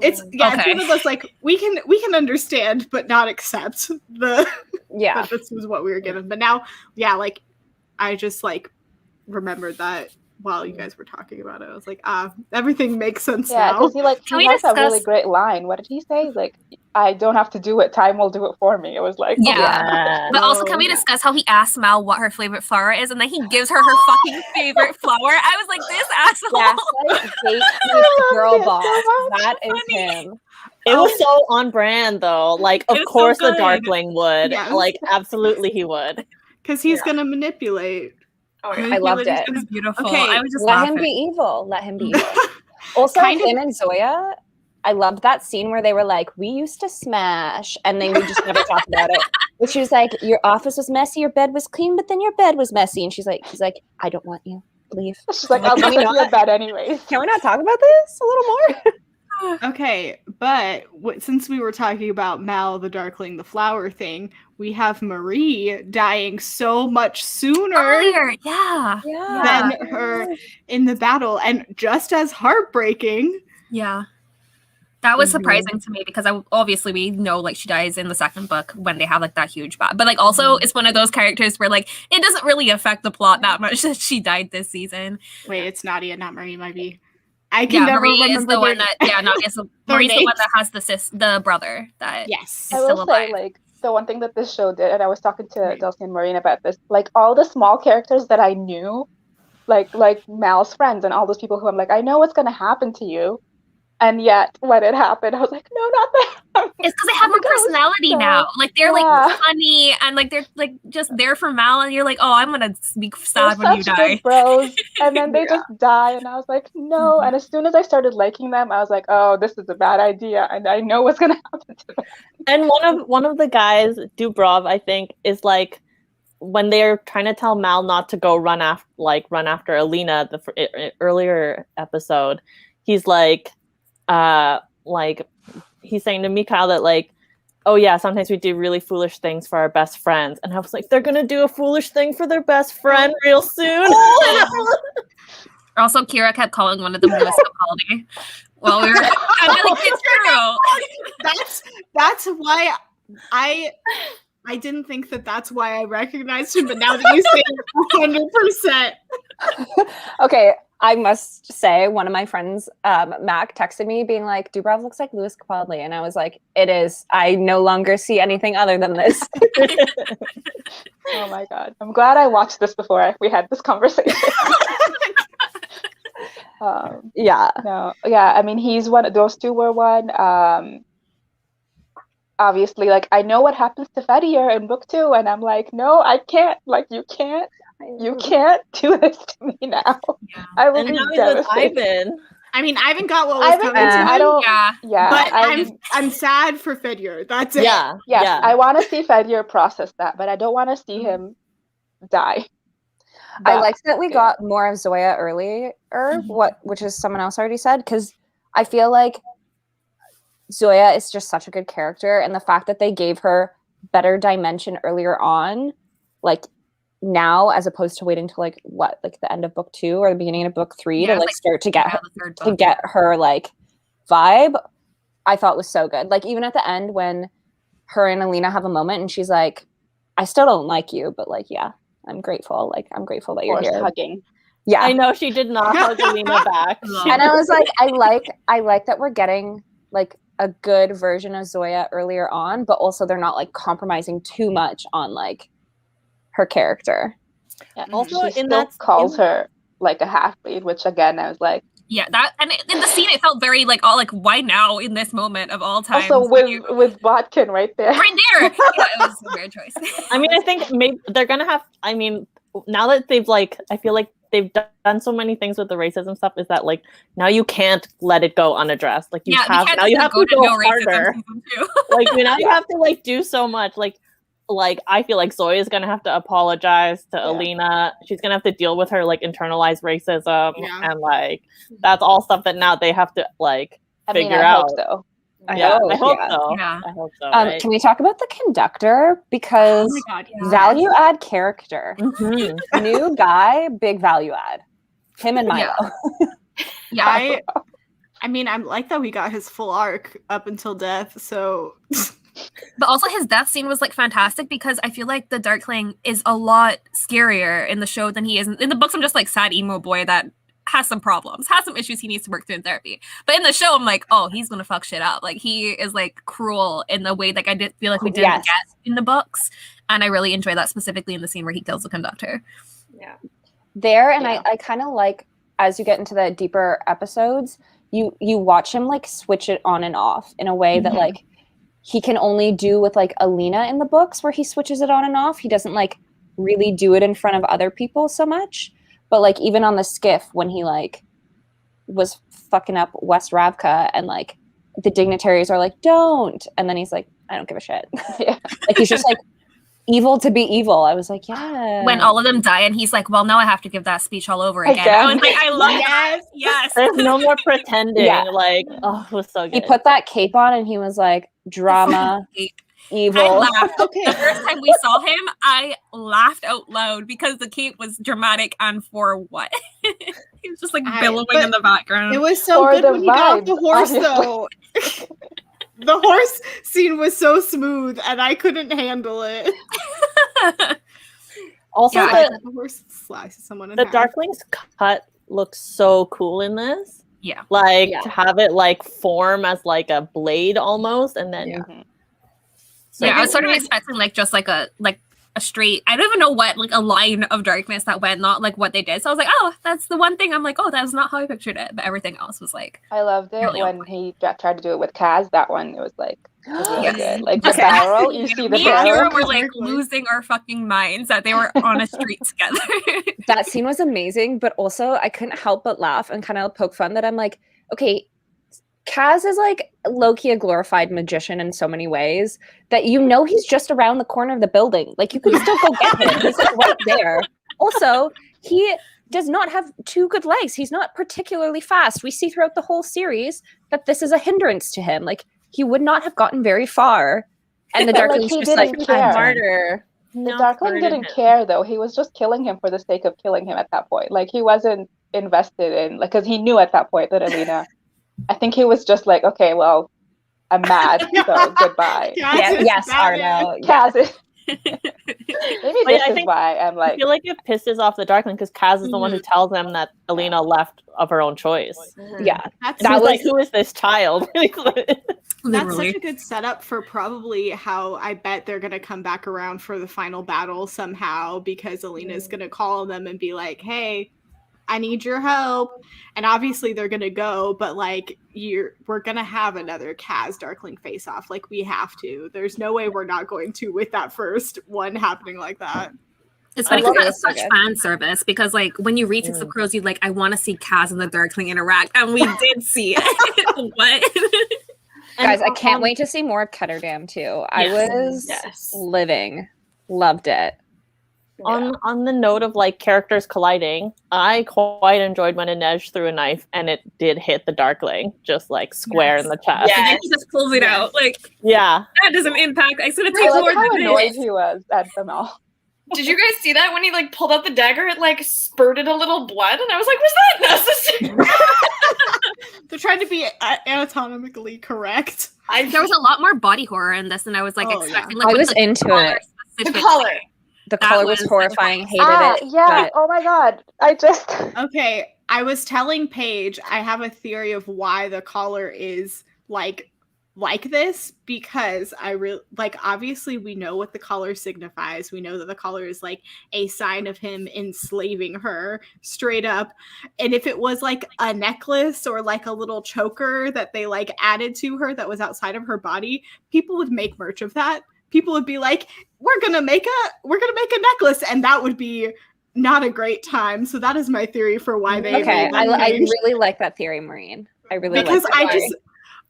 It's Okay. one of those like we can understand but not accept that this was what we were given. But now, like I just like remembered that while you guys were talking about it. I was like, everything makes sense now. because he has a really great line. What did he say? Like, I don't have to do it. Time will do it for me. It was like, But also, can we discuss how he asked Mal what her favorite flower is, and then he gives her her fucking favorite flower? I was like, this asshole. Gaslight girl boss. That is him. It was so on brand, though. Like, of course, the Darkling would. Yes. Like, absolutely, he would. Because he's gonna manipulate. Oh, yeah. I loved it. It was beautiful. Okay, I was just Let laughing. him be evil. Let him be evil. Also, him and Zoya, I loved that scene where they were like, we used to smash, and then we just never talked about it. But she was like, your office was messy, your bed was clean, but then your bed was messy. And he's like, I don't want you. Leave. She's like, I'll just in bed anyways. Can we not talk about this a little more? Okay, but since we were talking about Mal the Darkling, the flower thing, we have Marie dying so much sooner Earlier, than her in the battle, and just as heartbreaking. Yeah. That was surprising to me because obviously we know like she dies in the second book when they have like that huge battle. But like also it's one of those characters where like it doesn't really affect the plot that much that she died this season. Wait, it's Nadia, not Marie, might be. I can never Marie remember is the one that Nadia's Marie's the one that has the brother that yes. is I still will alive. say, like, the one thing that this show did, and I was talking to Dulcie and Maureen about this, like all the small characters that I knew, like Mal's friends and all those people who I'm like, I know what's gonna happen to you. And yet, when it happened, I was like, no, not that. It's because they have more personality now. Like they're like funny and like they're like just there for Mal, and you're like, oh, I'm gonna be sad when you die. Good bros, and then they just die, and I was like, no. And as soon as I started liking them, I was like, oh, this is a bad idea, and I know what's gonna happen to them. And one of the guys, Dubrov, I think, is like when they're trying to tell Mal not to go run after Alina, the earlier episode, he's like he's saying to Mikhail that like, oh yeah, sometimes we do really foolish things for our best friends, and I was like, they're gonna do a foolish thing for their best friend real soon. Also, Kira kept calling one of them Melissa Capaldi. Well, we were like, it's true. That's why I didn't think that's why I recognized him, but now that you say it 100%. Okay, I must say, one of my friends, Mac, texted me being like, Dubrov looks like Louis Capaldi. And I was like, it is. I no longer see anything other than this. Oh my God. I'm glad I watched this before we had this conversation. I mean, he's one. Those two were one. Obviously, like, I know what happens to Fedier in book 2, and I'm like, no, I can't. Like, you can't do this to me now. Yeah. I will be devastated. Ivan. I mean, Ivan got what was coming to him. I don't. But I'm sad for Fedier. That's it. Yeah. I want to see Fedier process that, but I don't want to see him die. I liked that we got more of Zoya earlier, which is someone else already said, because I feel like Zoya is just such a good character, and the fact that they gave her better dimension earlier on, like now, as opposed to waiting till like the end of book 2 or the beginning of book 3 to like start to get her like vibe, I thought was so good. Like even at the end when her and Alina have a moment and she's like, I still don't like you, but like, yeah, I'm grateful. Like, I'm grateful that you're here. Hugging. Yeah. I know she did not hug Alina back. And I was like, I like that we're getting like a good version of Zoya earlier on, but also they're not like compromising too much on like her character. Yeah. Also, she calls her like a half-breed, which again, I was like, yeah, that, and in the scene, it felt very like, all like, why now in this moment of all time? Also with Botkin right there. Right there. Yeah, it was a weird choice. I mean, I think maybe they're gonna have. I mean, now that they've like, I feel like they've done so many things with the racism stuff. Is that like now you can't let it go unaddressed? Like you have to go harder. Like now you have to like do so much. Like I feel like Zoe is gonna have to apologize to Alina. She's gonna have to deal with her like internalized racism, and like that's all stuff that now they have to like figure out. Hope so. I Yeah, hope yeah. so. Yeah. I hope so. Right? Can we talk about the conductor? Because Oh my god, yes. value add character. Mhm. New guy, big value add. Him and Milo. Yeah. I mean, I'm like that we got his full arc up until death, so But also his death scene was like fantastic because I feel like the Darkling is a lot scarier in the show than he is in the books. I'm just like sad emo boy that has some problems, has some issues he needs to work through in therapy. But in the show, I'm like, oh, he's gonna fuck shit up. Like he is like cruel in the way like I did feel like we didn't Yes. get in the books, and I really enjoy that specifically in the scene where he kills the conductor. Yeah. There, and Yeah. I kind of like, as you get into the deeper episodes, you watch him like switch it on and off in a way that Mhm. like he can only do with like Alina in the books, where he switches it on and off. He doesn't like really do it in front of other people so much. But like even on the skiff when he like was fucking up West Ravka and like the dignitaries are like, don't, and then he's like, I don't give a shit. Yeah. Like he's just like evil to be evil. I was like, yeah. When all of them die, and he's like, well, now I have to give that speech all over again. Again. I was like, I love that. Yes. There's no more pretending. Yeah. Like, oh, it was so good. He put that cape on and he was like, drama, I evil. laughed. okay. The first time we saw him, I laughed out loud because the cape was dramatic and for what? He was just like billowing but in the background. It was so For good the when he got off the vibes, horse, obviously. though. The horse scene was so smooth, and I couldn't handle it. Also, Yeah, I the, thought the horse slices someone in the half. Darkling's cut looks so cool in this. Yeah. Like Yeah. to have it like form as like a blade almost, and then Mhm. so Yeah, I was good. sort of expecting like just like a straight, I don't even know what, like a line of darkness that went, not like what they did. So I was like, oh, that's the one thing I'm like, oh, that was not how I pictured it. But everything else was like, I loved it Really when he tried to do it with Kaz. That one, it was like it was really Yes. good. Like the Okay. barrel, you see the me and Kira barrel. were like Exactly. losing our fucking minds that they were on a street together. That scene was amazing, but also I couldn't help but laugh and kind of poke fun that I'm like, okay, Kaz is like low-key a glorified magician in so many ways that you know he's just around the corner of the building. Like you can still go get him. He's like right there. Also, he does not have two good legs. He's not particularly fast. We see throughout the whole series that this is a hindrance to him. Like he would not have gotten very far. And the But, like, Darkling's he just like, didn't I'm care. harder. The Darkling didn't care though. He was just killing him for the sake of killing him at that point. Like he wasn't invested in like because he knew at that point that Alina. I think he was just like, okay, well, I'm mad, so goodbye. yes, Arno. Yeah. Kaz is. Maybe But this I is think- why I'm I like, feel like it pisses off the Darkling because Kaz is the one who tells them that Alina left of her own choice. Yeah. That's, That That was was- like, who is this child? that's Literally. such a good setup for probably how I bet they're gonna come back around for the final battle somehow because Alina's gonna call them and be like, "Hey, I need your help," and obviously they're gonna go, but like we're gonna have another Kaz Darkling face off. Like we have to. There's no way we're not going to with that first one happening like that. It's I funny love because it. that's such Okay. fan service because like when you read Six of Crows, you're like, I want to see Kaz and the Darkling interact, and we did see it. What? Guys, I can't wait to see more of Ketterdam too. I Yes. was Yes. living. Loved it. On the note of like characters colliding, I quite enjoyed when Inej threw a knife and it did hit the Darkling, just like square in the chest. Yeah. And then he just pulls it out. Like Yeah. that doesn't impact. I should have I taken like more how than annoyed this. he was at them all. Did you guys see that when he like pulled out the dagger? It like spurted a little blood, and I was like, "Was that necessary?" They're trying to be anatomically correct. There was a lot more body horror in this than I was like Oh, expecting. I Like, with was the into color it. The specific- color. The That color was was horrifying. Hated it. Yeah. But Oh my god. I just. Okay, I was telling Paige I have a theory of why the collar is like this because I really like obviously we know what the collar signifies. We know that the collar is like a sign of him enslaving her straight up. And if it was like a necklace or like a little choker that they like added to her that was outside of her body, people would make merch of that. People would be like, we're gonna make a necklace, and that would be not a great time. So that is my theory for why they okay, made that I change. really like that theory, Maureen. I really Because like that theory.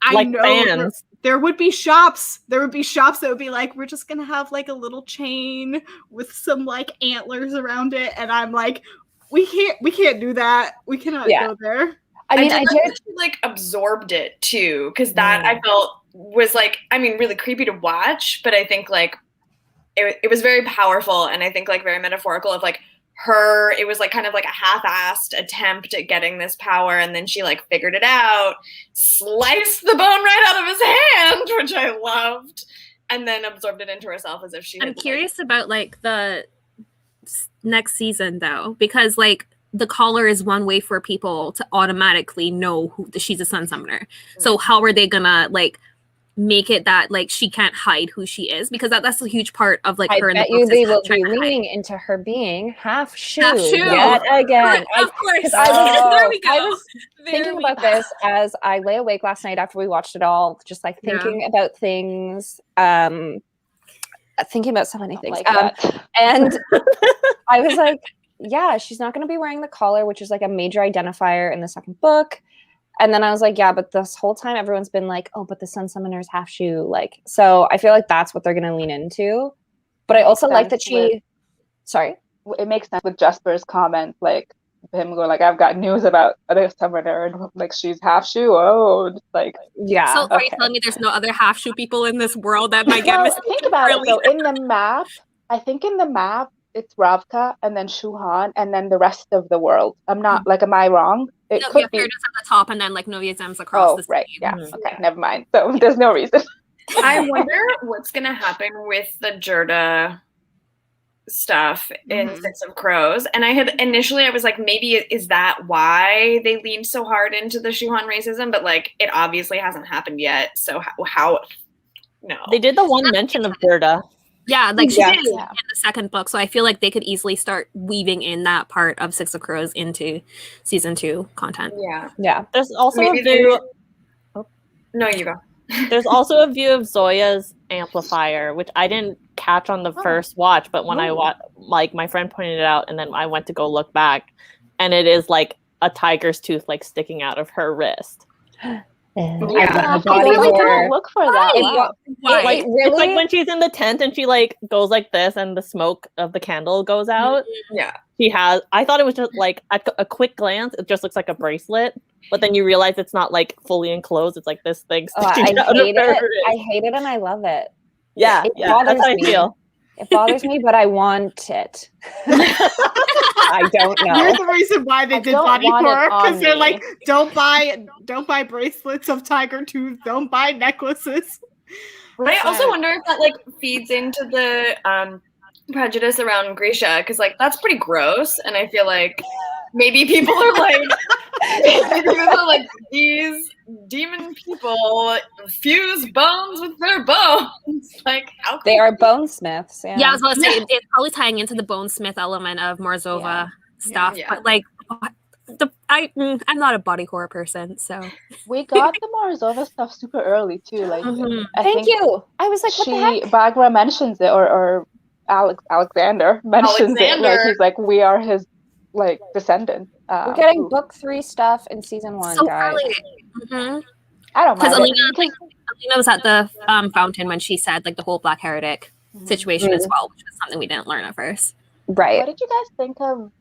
I Like know fans. there would be shops. There would be shops that would be like, we're just gonna have like a little chain with some like antlers around it, and I'm like, we can't do that. We cannot Yeah. go there. I mean, I like did. that she like absorbed it too, because that I felt was like, I mean, really creepy to watch, but I think like it was very powerful, and I think like very metaphorical of like her. It was like kind of like a half-assed attempt at getting this power, and then she like figured it out, sliced the bone right out of his hand, which I loved, and then absorbed it into herself as if she had, I'm curious about like the next season though, because like the collar is one way for people to automatically know who she's a sun summoner. So how are they gonna like make it that like she can't hide who she is, because that's a huge part of like I her in bet the you books they is will trying be to hide. leaning into her being half shoe, Half shoe. yet again. Of course. I there we go. was thinking about this as I lay awake last night after we watched it all, just like thinking about things, thinking about so many things. Like that. And I was like, yeah, she's not going to be wearing the collar, which is like a major identifier in the second book. And then I was like, yeah, but this whole time everyone's been like, oh, but the sun summoner's half shoe. Like, so I feel like that's what they're going to lean into. But I also like that sorry? It makes sense with Jesper's comment, like him going like, I've got news about a summoner, and like she's half shoe. Oh, just like yeah. So are you telling me there's no other half shoe people in this world that might get well, mistaken? think about it though. In the map, I think in the map it's Ravka and then Shuhan and then the rest of the world. I'm not like, am I wrong? It No, could be. just at the top, and then like Novia Zems across Oh, the right. screen. Yeah. Okay. Never mind. So there's no reason. I wonder what's gonna happen with the Jurda stuff in Six of Crows. And I was like, maybe is that why they leaned so hard into the Shuhan racism? But like, it obviously hasn't happened yet. So how no. They did the one mention of Gerda. Yeah, like she did in Yeah. the second book. So I feel like they could easily start weaving in that part of Six of Crows into season 2 content. Yeah. Yeah. There's also Maybe a view. No, you go. There's also a view of Zoya's amplifier, which I didn't catch on the first watch, but when I watched, like my friend pointed it out, and then I went to go look back, and it is like a tiger's tooth like sticking out of her wrist. Yeah. Body I really horror. don't look for that. Wow. Why? Like really? it's like when she's in the tent and she like goes like this, and the smoke of the candle goes out. Yeah. She has. I thought it was just like a quick glance. It just looks like a bracelet, but then you realize it's not like fully enclosed. It's like this thing sticking out of her wrist. I hate it and I love it. Yeah, It yeah, bothers that's how I me. feel. It bothers me, but I want it. I don't know. Here's the reason why they I did don't body want it horror, on because they're me. like, don't buy bracelets of tiger tooth, don't buy necklaces. But I also wonder if that like feeds into the prejudice around Grisha, because like that's pretty gross, and I feel like maybe people are like these demon people fuse bones with their bones. Like how They are bonesmiths. Yeah. Yeah, I was about to say it's probably tying into the bonesmith element of Morzova stuff. Yeah. But like I'm not a body horror person, so We got the Morzova stuff super early too. Like I Thank think you. I was like, what the heck? Bagra mentions it, or Alexander mentions it. Like he's like, we are his like descendants. We're getting book 3 stuff in season 1, so guys. early. Mm-hmm. I don't Because mind Alina was at the fountain when she said like the whole Black Heretic situation as well, which is something we didn't learn at first. Right. What did you guys think of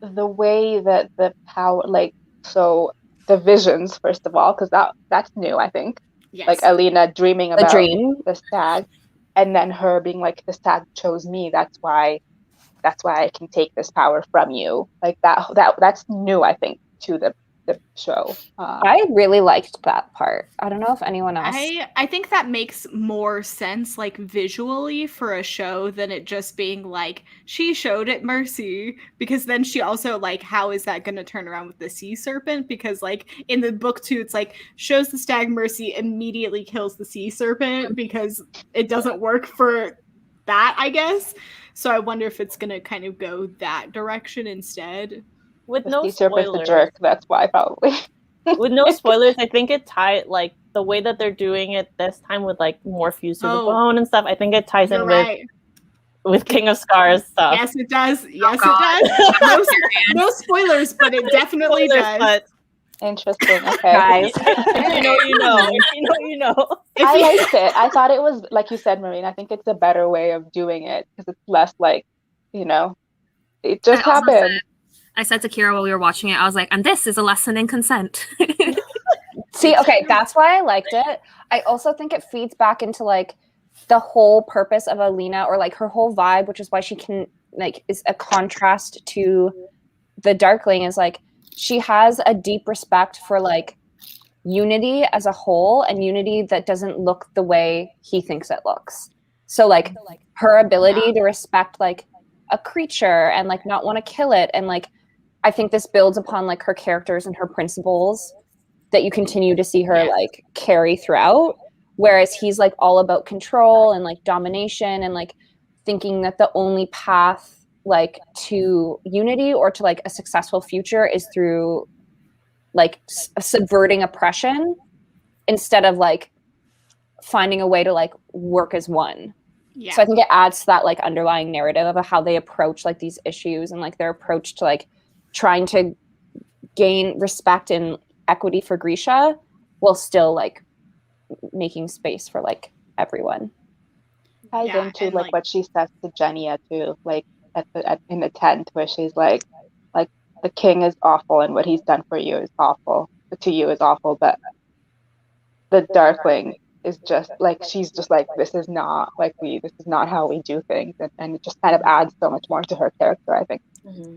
the way that the power, like, so the visions, first of all, because that's new, I think. Yes. Like Alina dreaming The about dream. the stag, and then her being like, the stag chose me. That's why I can take this power from you. Like that's new, I think, to the show. I really liked that part. I don't know if anyone else. I think that makes more sense, like visually, for a show than it just being like she showed it mercy, because then she also like, how is that going to turn around with the sea serpent? Because like in the book 2, it's like shows the stag mercy, immediately kills the sea serpent because it doesn't work for that, I guess. So I wonder if it's going to kind of go that direction instead. With The no sea serpent's a spoilers. jerk. That's why, probably. With no spoilers, I think it tied like the way that they're doing it this time with like more fuse to the bone and stuff. I think it ties You're in right. with King of Scars stuff. Yes, it does. Yes, God. it does. No spoilers, but it definitely Spoilers, does. but Interesting. Okay. Guys. if you know, you know. If you know, you know. I liked it. I thought it was, like you said, Marine, I think it's a better way of doing it because it's less like, it just I also happened. I said to Kira while we were watching it, I was like, and this is a lesson in consent. See, okay, that's why I liked it. I also think it feeds back into like the whole purpose of Alina, or like her whole vibe, which is why she can like is a contrast to the Darkling, is like she has a deep respect for like Unity as a whole, and Unity that doesn't look the way he thinks it looks. So like her ability to respect like a creature and like not want to kill it, and like I think this builds upon like her characters and her principles that you continue to see her like carry throughout, whereas he's like all about control and like domination and like thinking that the only path like to unity or to like a successful future is through like subverting oppression instead of like finding a way to like work as one. So I think it adds to that like underlying narrative of how they approach like these issues and like their approach to like trying to gain respect and equity for Grisha while still like making space for like everyone. Ties into like what she says to Genia too, like in the tent where she's like the king is awful and what he's done for you is awful, to you is awful, but the Darkling is just like, she's just like, this is not how we do things, and it just kind of adds so much more to her character, I think.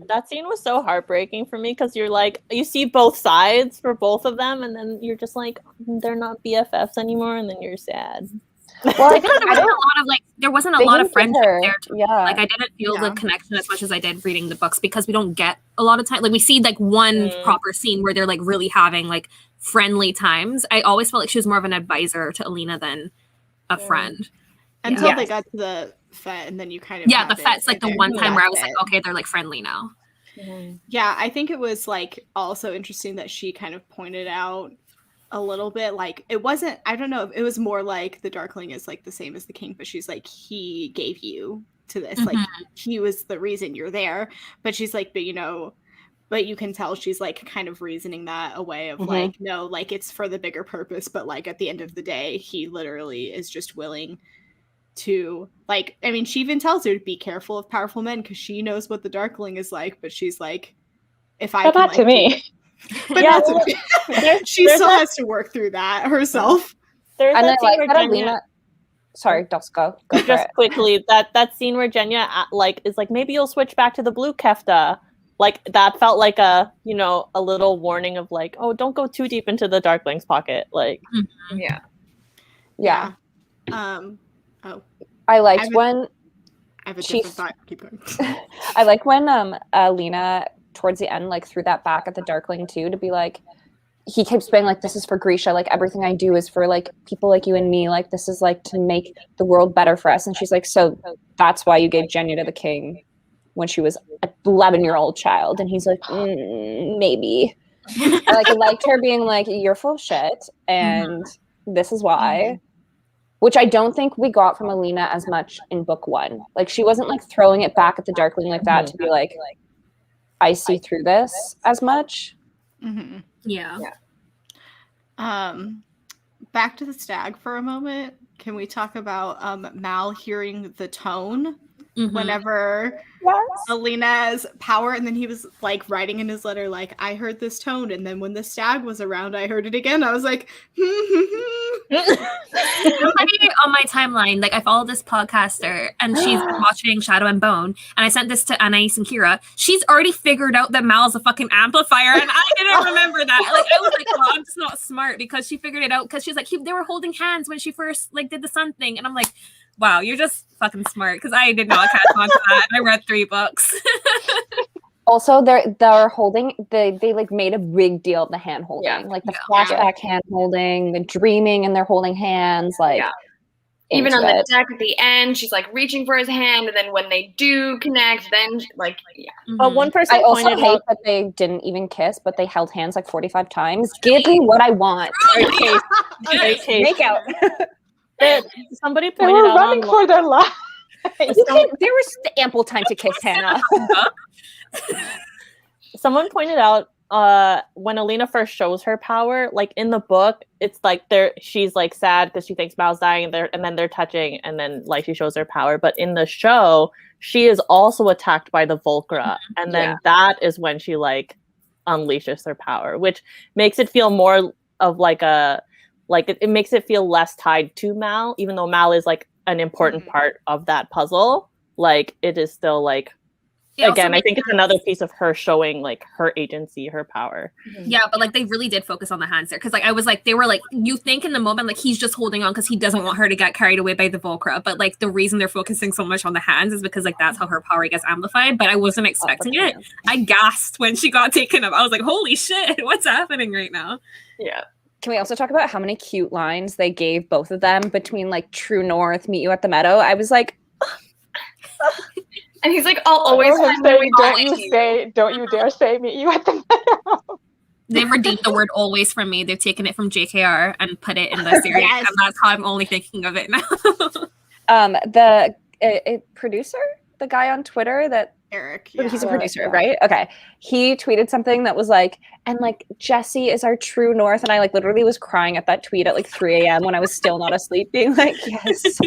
That scene was so heartbreaking for me because you're like, you see both sides for both of them, and then you're just like, they're not BFFs anymore, and then you're sad. Well, I think there wasn't a lot of friendship there. Yeah, like I didn't feel the connection as much as I did reading the books, because we don't get a lot of time. Like we see like one proper scene where they're like really having like friendly times. I always felt like she was more of an advisor to Alina than a friend. Until they got to the Fet, and then you kind of the Fet's like the one time where I was like, okay, they're like friendly now. Yeah, I think it was like also interesting that she kind of pointed out a little bit, like it wasn't, I don't know, it was more like the Darkling is like the same as the king, but she's like, he gave you to this, like he was the reason you're there, but she's like, but you know, but you can tell she's like kind of reasoning that away of like, no, like it's for the bigger purpose, but like at the end of the day, he literally is just willing to, like, I mean, she even tells her to be careful of powerful men because she knows what the Darkling is like, but she's like, if I but can, not to me. But not to me. She still has to work through that herself. There's and that then scene like where Alina, sorry, just go just quickly, that scene where Genya like is like, maybe you'll switch back to the blue kefta. Like that felt like a, you know, a little warning of like, oh, don't go too deep into the Darkling's pocket. Like yeah. I liked when I have a different thought. Keep going. I like when Alina towards the end like threw that back at the Darkling too, to be like, he keeps being like, this is for Grisha, like everything I do is for like people like you and me, like this is like to make the world better for us. And she's like, so that's why you gave Genya to the king when she was an 11-year-old child. And he's like, maybe. I liked her being like, you're full of shit and this is why. Which I don't think we got from Alina as much in book one. Like she wasn't like throwing it back at the Darkling like that to be like, I see through this as much. Yeah. Back to the stag for a moment. Can we talk about Mal hearing the tone whenever Alina's power, and then he was like writing in his letter like, I heard this tone, and then when the stag was around I heard it again. I was like Somebody on my timeline, like I follow this podcaster and she's watching Shadow and Bone, and I sent this to Anais and Kira. She's already figured out that Mal's a fucking amplifier, and I didn't remember that. Like I was like, well, I'm just not smart, because she figured it out because she's like, they were holding hands when she first like did the sun thing, and I'm like, wow, you're just fucking smart, because I did not catch on to that. I read 3 books. Also, they're holding, they like made a big deal of the hand holding, like the flashback hand holding, the dreaming, and they're holding hands, like even on the deck at the end, she's like reaching for his hand, and then when they do connect, then like But one person I also pointed hate out that they didn't even kiss, but they held hands like 45 times. Give me what I want. Make out. Somebody They pointed were out running for their lives. There was ample time to kiss Hannah. Someone pointed out when Alina first shows her power, like in the book, it's like she's like sad because she thinks Mal's dying, and then they're touching, and then like she shows her power. But in the show, she is also attacked by the Volcra, and then that is when she like unleashes her power, which makes it feel more of like a it makes it feel less tied to Mal, even though Mal is like an important part of that puzzle. Like it is still like, again, I think it's another piece of her showing like her agency, her power. Yeah, but like they really did focus on the hands there, because like I was like, they were like, you think in the moment like he's just holding on because he doesn't want her to get carried away by the Volcra, but like the reason they're focusing so much on the hands is because like that's how her power gets amplified. But I wasn't expecting it. I gasped when she got taken up. I was like, holy shit, what's happening right now? Yeah. Can we also talk about how many cute lines they gave both of them between like True North, Meet You at the Meadow? I was like, and he's like, I'll always find my way back to you. Don't you dare say Meet You at the Meadow. They've redeemed the word always from me. They've taken it from JKR and put it in the series. Yes. And that's how I'm only thinking of it now. the producer, the guy on Twitter that Eric. he's a producer, right? Okay. He tweeted something that was like, and like Jesse is our true north. And I like literally was crying at that tweet at like 3 a.m. when I was still not asleep, being like, yes.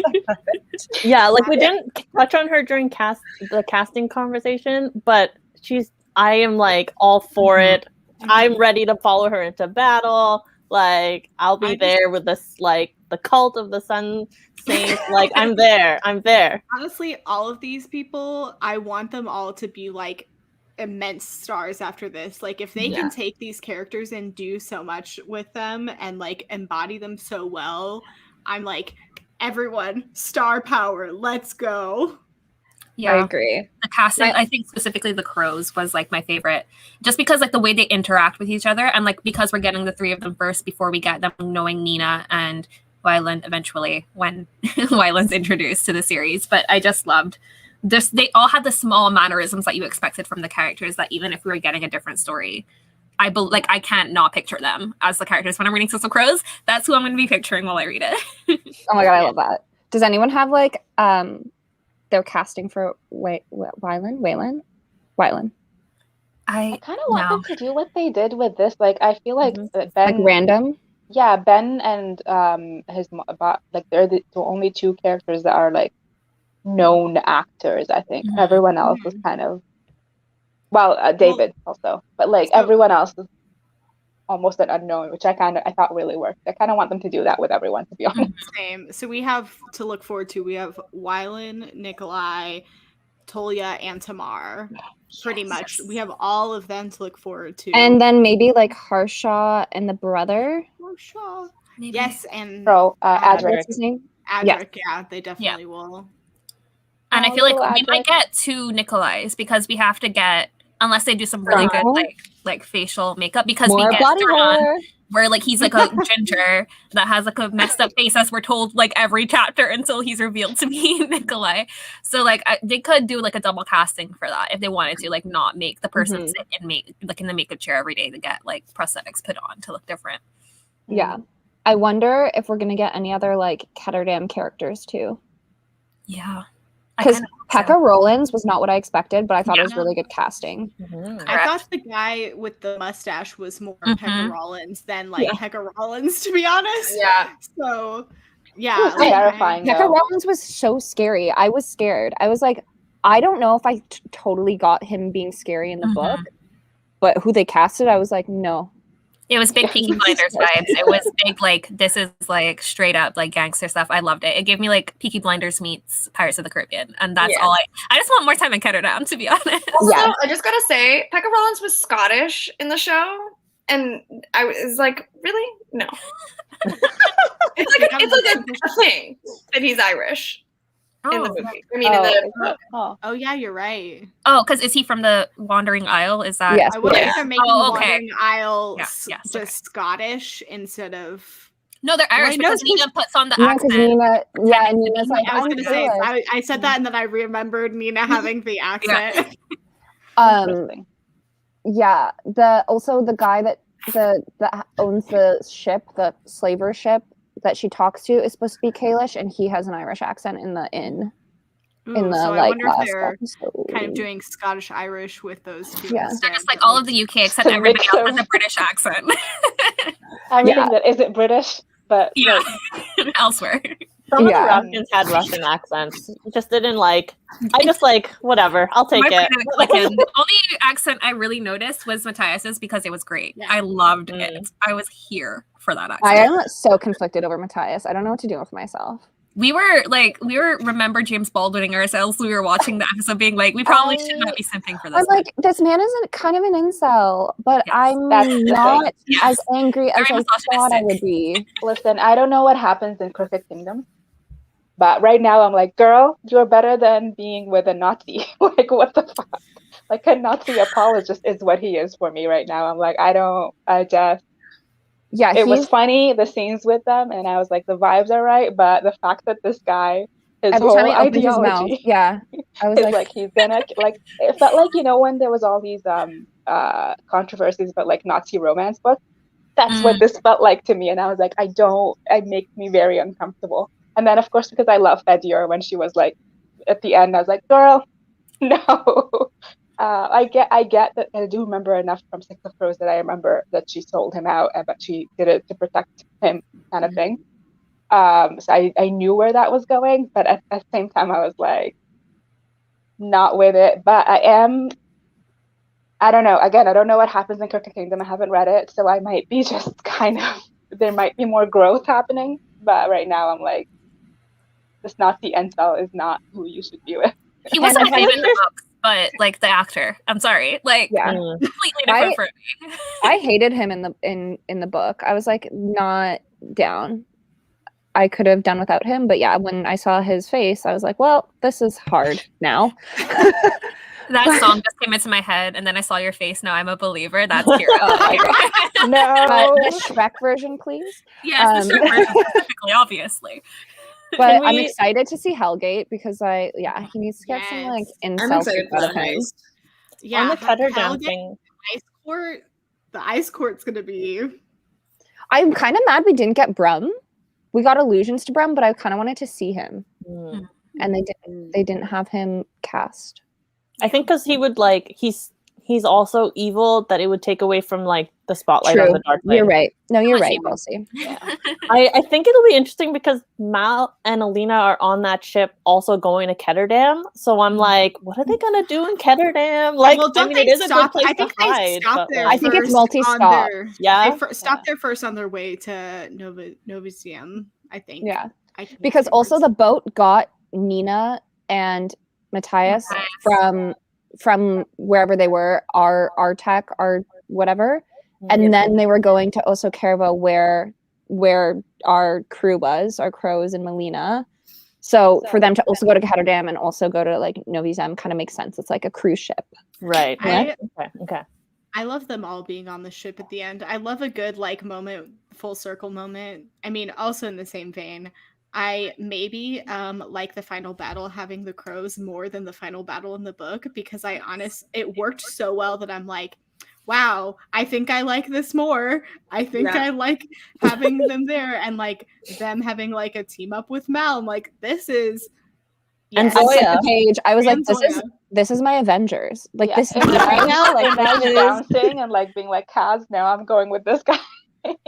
Yeah, like we didn't touch on her during the casting conversation, but I am like all for it. I'm ready to follow her into battle. Like I'll be there with this like the cult of the Sun Saints. Like I'm there. Honestly, all of these people, I want them all to be like immense stars after this. Like if they can take these characters and do so much with them and like embody them so well, I'm like, everyone, star power, let's go. Yeah, I agree. The casting, I think specifically the crows was like my favorite, just because like the way they interact with each other, and like because we're getting the three of them first before we get them knowing Nina and Wylan eventually when Wylan's introduced to the series. But I just loved this. They all had the small mannerisms that you expected from the characters, that even if we were getting a different story, I can't not picture them as the characters when I'm reading Six of Crows. That's who I'm going to be picturing while I read it. Oh my god, I love that. Does anyone have like they're casting for Wylan? I kind of want them to do what they did with this. Like I feel like Ben, like random. Yeah, Ben and his like they're the only two characters that are like known actors. I think everyone else is kind of David also, but like everyone else is almost an unknown, which I thought really worked. I kind of want them to do that with everyone, to be honest. Same. So we have to look forward to. We have Wylan, Nikolai, Tolia, and Tamar. Pretty much, we have all of them to look forward to. And then maybe like Harshaw and the brother. Harshaw. Yes, and Adric. What's his name? Adric, yeah, they definitely will. And I feel like we might get two Nikolais, because we have to get, unless they do some really good like facial makeup, because more we get body horror, where like he's like a ginger that has like a messed up face, as we're told like every chapter until he's revealed to be Nikolai. So like they could do like a double casting for that if they wanted to, like not make the person sit and like in the makeup chair every day to get like prosthetics put on to look different. Yeah. I wonder if we're gonna get any other like Ketterdam characters too. Yeah. Because Pekka Rollins was not what I expected, but I thought it was really good casting. I thought the guy with the mustache was more Pekka Rollins than like Pekka Rollins, to be honest. Yeah. So, yeah. Terrifying. Pekka Rollins was so scary. I was scared. I was like, I don't know if I totally got him being scary in the book, but who they casted, I was like, no. It was big Peaky Blinders vibes. It was big, like, this is like straight up like gangster stuff. I loved it. It gave me like Peaky Blinders meets Pirates of the Caribbean. And that's all I just want more time in Ketterdam, to be honest. Also, I just gotta say, Pekka Rollins was Scottish in the show. And I was like, really? No. It's like a thing that he's Irish. In the movie. I mean, in the book. Oh, yeah, you're right. Oh, because is he from the Wandering Isle? Is that? Yes. I wonder if they're making Wandering Isle just Scottish instead of... No, they're Irish because Nina puts on the accent. Nina's like, I was going to say, I said that and then I remembered Nina having the accent. Yeah. Also the guy that owns the ship, the slaver ship that she talks to, is supposed to be Kalish, and he has an Irish accent in the so I wonder if they're episode. kind of doing Scottish Irish with those two. Yeah. They're just like all of the UK except everybody else has a British accent. Everything that isn't British, but elsewhere. Some of Yeah. the Russians had Russian accents. Just didn't like. I just like whatever. I'll take My it. brain didn't click in. The only accent I really noticed was Matthias's because it was great. Yeah. I loved Mm. it. I was here for that I accent. am so conflicted over Matthias. I don't know what to do with myself. We were remember James Baldwining ourselves. We were watching the episode being like, we probably should not be simping for this. I'm like, this man isn't kind of an incel, but Yes. I'm That's the not thing. Yes. as angry as Very I thought I misogynistic. would be. Listen, I don't know what happens in Crooked Kingdom, but right now I'm like, girl, you're better than being with a Nazi. Like, what the fuck? Like, a Nazi apologist is what he is for me right now. I'm like, Yeah, it was funny, the scenes with them, and I was like, the vibes are right, but the fact that this guy, his every whole time he opens his mouth, ideology yeah, I was is like, like he's gonna like. It felt like, you know, when there was all these controversies about like Nazi romance books. That's what this felt like to me, and I was like, it makes me very uncomfortable. And then of course, because I love Fedior, when she was like at the end, I was like, girl, no. I get that. I do remember enough from Six of Crows that I remember that she sold him out, but she did it to protect him, kind of thing. So I knew where that was going, but at the same time, I was like, not with it. But I don't know. Again, I don't know what happens in Crooked Kingdom. I haven't read it, so I might be just kind of, there might be more growth happening. But right now, I'm like, this Nazi incel is not who you should be with. He wasn't And my favorite in the books, but like the actor. I'm sorry. Like yeah. completely different for me. I hated him in the book. I was like, not down. I could have done without him, but yeah, when I saw his face, I was like, well, this is hard now. That song just came into my head, and then I saw your face. Now I'm a believer. That's Kira. No. The Shrek version, please. Yes, the Shrek version specifically, obviously. But Can I'm we- excited to see Hellgate because he needs to get some like Yes. I'm incel excited shit for out that of him. next. Yeah, On the Cutter Hellgate, Down thing. Ice Court. The Ice Court's gonna be. I'm kind of mad we didn't get Brum. We got allusions to Brum, but I kind of wanted to see him, Mm. and they didn't have him cast. I think because he would like he's also evil that it would take away from like the spotlight on the dark side. You're right. No, you're Unless right, you- Elsie. I think it'll be interesting because Mal and Alina are on that ship also going to Ketterdam. So I'm like, what are they gonna do in Ketterdam? Like, Well, don't I mean, they it is a good stop? place I think to they hide. stopped but, there. like, I think it's first multi-stop. on their- Yeah? They stopped there first on their way to Novisium, I think. Yeah, I think because they also were- the boat got Nina and Matthias from wherever they were, our Tech, our whatever, and then they were going to also Carvo where our crew was, our crows and Melina. So for them to also go to Ketterdam and also go to like Novi Zem kind of makes sense. It's like a cruise ship. right. Okay. I love them all being on the ship at the end. I love a good like moment, full circle moment. I mean, also in the same vein, I maybe like the final battle having the crows more than the final battle in the book because it worked so well that I'm like, wow, I think I like this more. I think I like having them there and like them having like a team up with Mal. I'm like, this is And I was Zoya. like, Paige, I was like, And this is my Avengers. Like Yeah. this is And right now. Like Inez this is bouncing and like being like, Kaz, no, I'm going with this guy.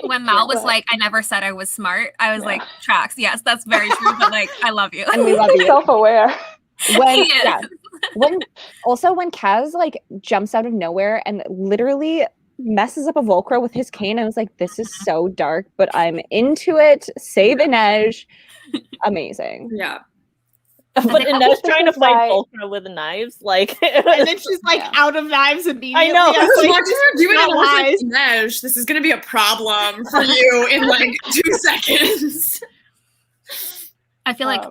When Mal was But- like, I never said I was smart. I was Yeah. like, tracks. Yes, that's very true. But like, I love you. and we love you. self-aware. When He is. yeah, when Kaz like jumps out of nowhere and literally messes up a Volcro with his cane, I was like, this is so dark, but I'm into it. Save Inej. Amazing. Yeah. But Inez trying to is fight why- Volcra with knives, like, and then she's like Yeah. out of knives immediately. I know. I was like, Watching her do it, not and I was wise. like, Neige, this is gonna be a problem for you in like 2 seconds. I feel like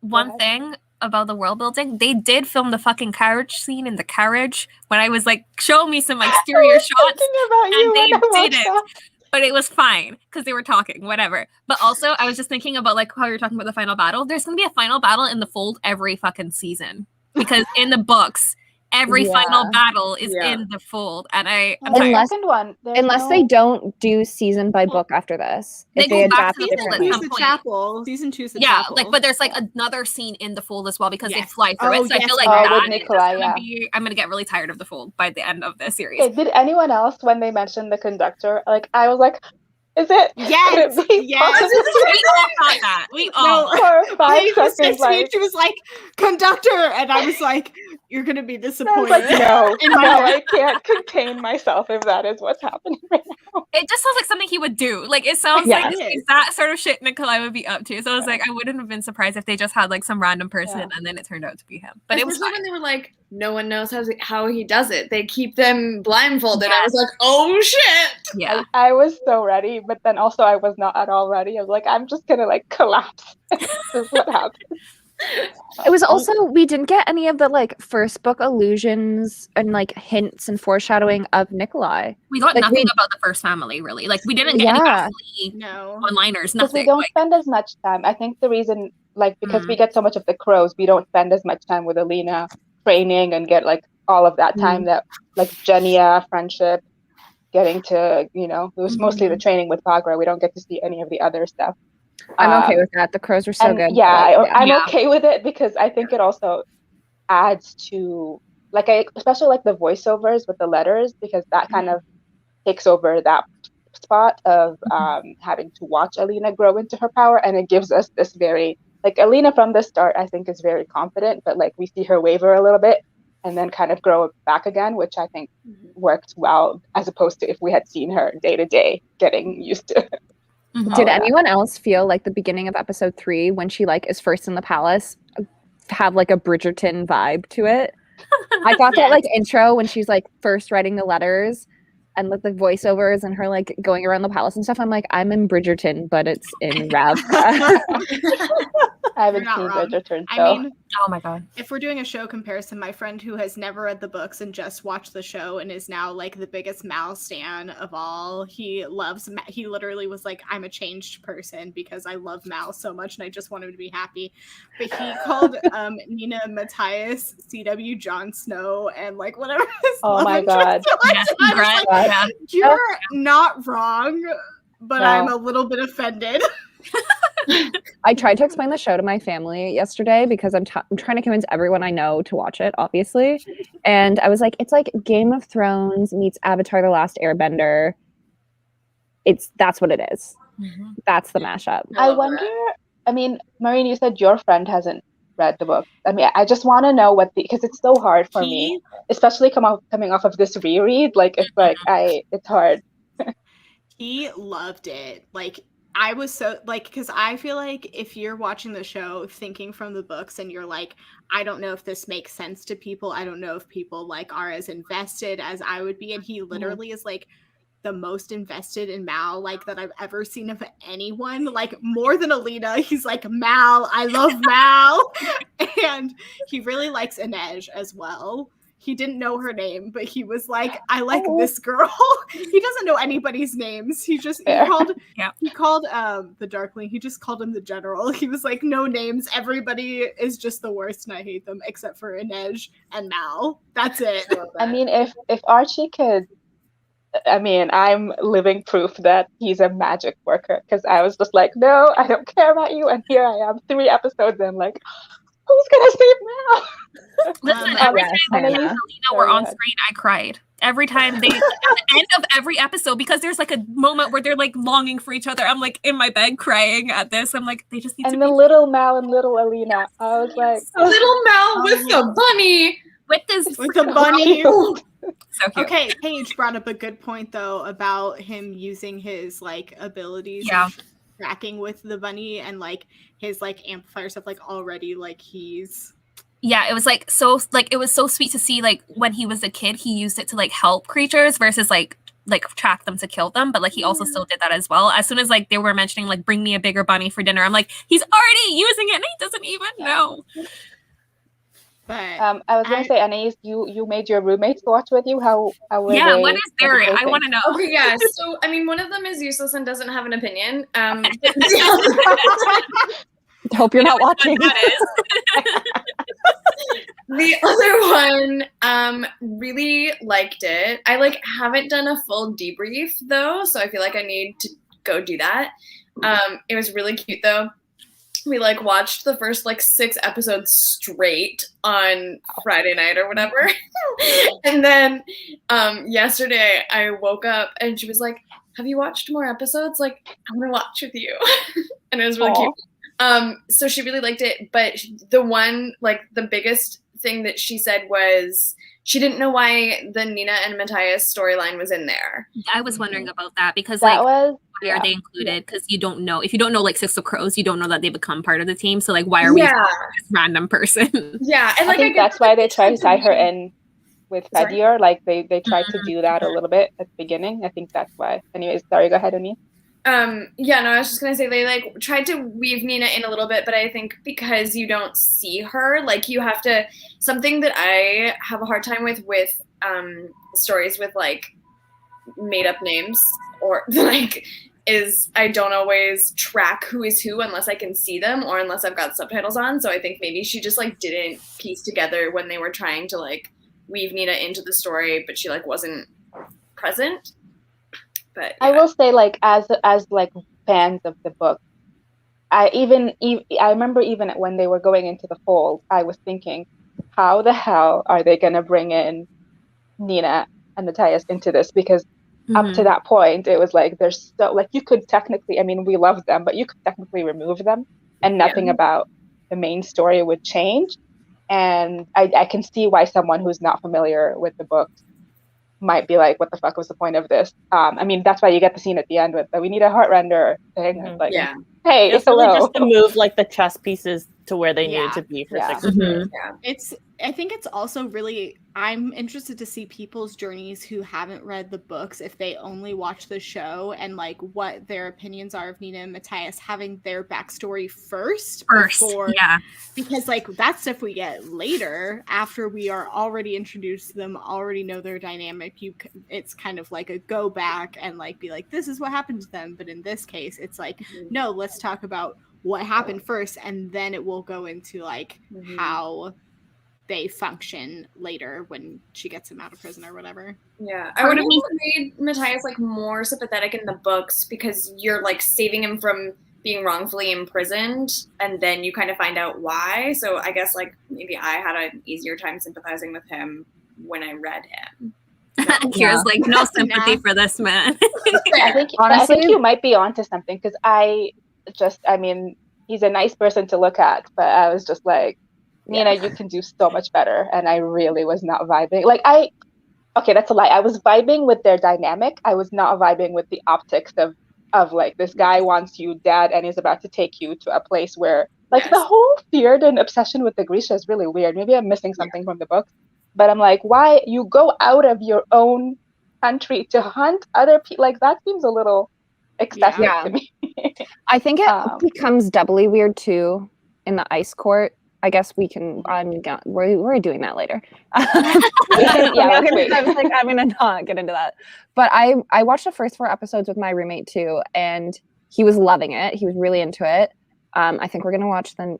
one ahead. thing about the world building, they did film the fucking carriage scene in the carriage when I was like, show me some exterior shots. Thinking about you and they when I watched did it. that. But it was fine because they were talking, whatever. But also, I was just thinking about like how you're talking about the final battle. There's gonna be a final battle in the fold every fucking season because in the books, every final Yeah. battle is Yeah. in the fold, and I'm And the tired. Unless- second one, there's Unless they don't do season by book after this. They If go they back adapt to the it fold differently. at Two's some the point. chapel. Season 2's the Yeah, chapel. like, but there's like another scene in the fold as well because they Yes. fly through Oh, it. So I yes, feel like right. Oh, with that is Nikolai, gonna yeah. be. I'm gonna get really tired of the fold by the end of this series. Okay, did anyone else, when they mentioned the conductor, like I was like, Is it? Yes, Would it be yes. possible? We all thought that. We all. No, For 5 Paige was seconds, next to me and like, she was like, "Conductor," and I was like, "You're gonna be I was disappointed." like, no, In my no, head. I can't contain myself if that is what's happening right now. It just sounds like something he would do. Like it sounds Yeah. like it's that sort of shit Nikolai would be up to. So I was like, I wouldn't have been surprised if they just had like some random person Yeah. and then it turned out to be him. But it was Especially fine. when they were like, no one knows how he does it. They keep them blindfolded. I Yes. was like, oh shit. Yeah. I was so ready, but then also I was not at all ready. I was like, I'm just gonna like collapse. This is what happened. It was also, we didn't get any of the like first book allusions and like hints and foreshadowing of Nikolai. We got Like, nothing we- about the first family really. Like we didn't get any Yeah. actually No. one-liners, Because we nothing. don't Like, spend as much time. I think the reason, like, because Mm. we get so much of the crows, we don't spend as much time with Alina training and get like all of that time that like Genia friendship, getting to, you know, it was mostly the training with Bagra. We don't get to see any of the other stuff. I'm okay with that. The crows were so And good. yeah, but, I'm Yeah. okay with it because I think it also adds to like especially like the voiceovers with the letters, because that kind of takes over that spot of having to watch Alina grow into her power, and it gives us this very like Alina from the start I think is very confident, but like we see her waver a little bit and then kind of grow back again, which I think worked well as opposed to if we had seen her day to day getting used to it. Mhm. Did that. anyone else feel like the beginning of episode 3 when she like is first in the palace have like a Bridgerton vibe to it? I got that like intro when she's like first writing the letters and like the voiceovers and her like going around the palace and stuff. I'm like, I'm in Bridgerton, but it's in Ravka. I haven't You're not seen wrong. Bridgerton, I so mean, Oh my god. if we're doing a show comparison, my friend who has never read the books and just watched the show and is now like the biggest Mal stan of all, he literally was like, I'm a changed person because I love Mal so much and I just want him to be happy. But he called Nina Matthias CW Jon Snow and like whatever his oh love my interest god. was. Yeah, I was Brett, like, yeah. you're not wrong, but No. I'm a little bit offended. I tried to explain the show to my family yesterday because I'm trying to convince everyone I know to watch it, obviously. And I was like, it's like Game of Thrones meets Avatar: The Last Airbender. That's what it is. Mhm. That's the mashup. I love wonder, I mean, Maureen, you said your friend hasn't read the book. I mean, I just want to know because it's so hard for me, especially coming off of this reread. Like, it's like, it's hard. He loved it. Like, I was so like, because I feel like if you're watching the show thinking from the books and you're like, I don't know if this makes sense to people, I don't know if people like are as invested as I would be, and he literally is like the most invested in Mal like that I've ever seen of anyone, like more than Alina. He's like, Mal, I love Mal. And he really likes Inej as well. He didn't know her name, but he was like, I like this girl. He doesn't know anybody's names. He called the Darkling, he just called him the general. He was like, no names. Everybody is just the worst and I hate them except for Inej and Mal. That's it. I mean, if Archie could, I mean, I'm living proof that he's a magic worker, because I was just like, no, I don't care about you. And here I am, 3 episodes in, like, who's going to save Mal? Listen, every yes, time Hannah. Elena and Alina were on screen, I cried. Every time at the end of every episode, because there's like a moment where they're like longing for each other. I'm like in my bed crying at this. I'm like, they just need to And be the little Mal and little Alina, I was like, Little Mal with the bunny. with this With the bunny. so cute. Okay, Paige brought up a good point though about him using his like abilities, Yeah. and tracking with the bunny and like his like amplifier stuff. Like already, like he's Yeah, it was like so it was so sweet to see like when he was a kid, he used it to like help creatures versus like track them to kill them, but like he also still did that as well. As soon as like they were mentioning like bring me a bigger bunny for dinner, I'm like, he's already using it and he doesn't even know. but I was gonna say, Anais, you made your roommates watch with you. How were Yeah, they? what is their? what did they I think? want to know. Okay, yeah. So, I mean, one of them is useless and doesn't have an opinion. Hope you're not watching. The other one really liked it. I like haven't done a full debrief though, so I feel like I need to go do that. It was really cute though. we like watched the first like 6 episodes straight on Friday night or whatever. And then yesterday I woke up and she was like, have you watched more episodes? Like, I want to watch with you. And it was really cute. So she really liked it, but the one, like the biggest thing that she said was she didn't know why the Nina and Matthias storyline was in there. I was wondering about that because That like was why are they included? Because you don't know, if you don't know like Six of Crows, you don't know that they become part of the team. So like, why are we this random person? Yeah, and I like think that's why they tried to tie her in with Fedior. Like they tried to do that a little bit at the beginning. I think that's why. Anyways, sorry, go ahead, Anise. Yeah, no, I was just gonna say they like tried to weave Nina in a little bit, but I think because you don't see her, like you have to, something that I have a hard time with stories with like made up names or like is I don't always track who is who unless I can see them or unless I've got subtitles on. So I think maybe she just like didn't piece together when they were trying to like weave Nina into the story, but she like wasn't present. But yeah. I will say, like, as like fans of the book, I remember even when they were going into the fold, I was thinking, how the hell are they gonna bring in Nina and Matthias into this? Because up to that point, it was like there's so like you could technically, I mean, we love them, but you could technically remove them, and nothing about the main story would change. And I can see why someone who's not familiar with the book might be like, what the fuck was the point of this? I mean, that's why you get the scene at the end with we need a heartrender thing. Like, hey, it's hello. really just to move like the chess pieces to where they needed to be for 6 of Crows. I think it's also really, I'm interested to see people's journeys who haven't read the books, if they only watch the show, and like what their opinions are of Nina and Matthias having their backstory first before, because like that stuff we get later after we are already introduced to them, already know their dynamic. It's kind of like a go back and like be like, this is what happened to them. But in this case, it's like, no, let's talk about what happened first, and then it will go into like how they function later when she gets him out of prison or whatever. Yeah, I would have made Matthias like more sympathetic in the books because you're like saving him from being wrongfully imprisoned, and then you kind of find out why. So I guess like maybe I had an easier time sympathizing with him when I read him. Kira's like, no sympathy for this man. I think you might be onto something, because I mean, he's a nice person to look at, but I was just like, Nina, you can do so much better. And I really was not vibing. Like okay, that's a lie. I was vibing with their dynamic. I was not vibing with the optics of like, this guy wants you dead and is about to take you to a place where like the whole fear and obsession with the Grisha is really weird. Maybe I'm missing something from the book, but I'm like, why you go out of your own country to hunt other people? Like, that seems a little excessive to me. I think it becomes doubly weird too in the ice court. I guess we can. We're doing that later. I was like, I'm gonna not get into that. But I watched the first 4 episodes with my roommate too, and he was loving it. He was really into it. I think we're gonna watch some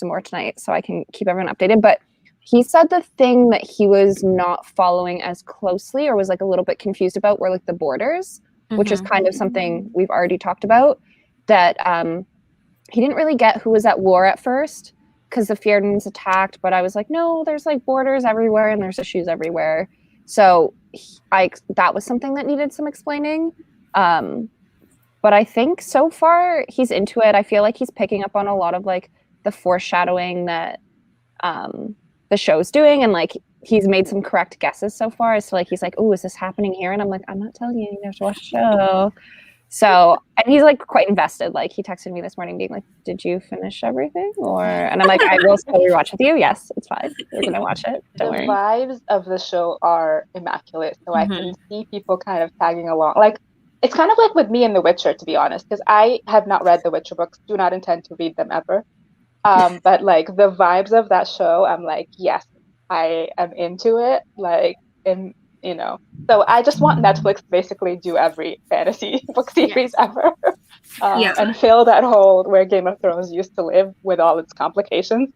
more tonight, so I can keep everyone updated. But he said the thing that he was not following as closely, or was like a little bit confused about, were like the borders, which is kind of something we've already talked about. That he didn't really get who was at war at first, because the Fjerdans attacked, but I was like, no, there's like borders everywhere and there's issues everywhere. So that was something that needed some explaining. But I think so far he's into it. I feel like he's picking up on a lot of like the foreshadowing that the show's doing, and like he's made some correct guesses so far. So like he's like, oh, is this happening here? And I'm like, I'm not telling you, you have to watch the show. So, and he's like quite invested. Like he texted me this morning being like, did you finish everything? And I'm like, I will still rewatch with you. Yes, it's fine. We're going to watch it. Don't worry. The vibes of the show are immaculate. So I can see people kind of tagging along. Like, it's kind of like with me and The Witcher, to be honest, because I have not read the Witcher books, do not intend to read them ever. But like the vibes of that show, I'm like, yes, I am into it. Like, so I just want Netflix to basically do every fantasy book series ever, and fill that hole where Game of Thrones used to live with all its complications.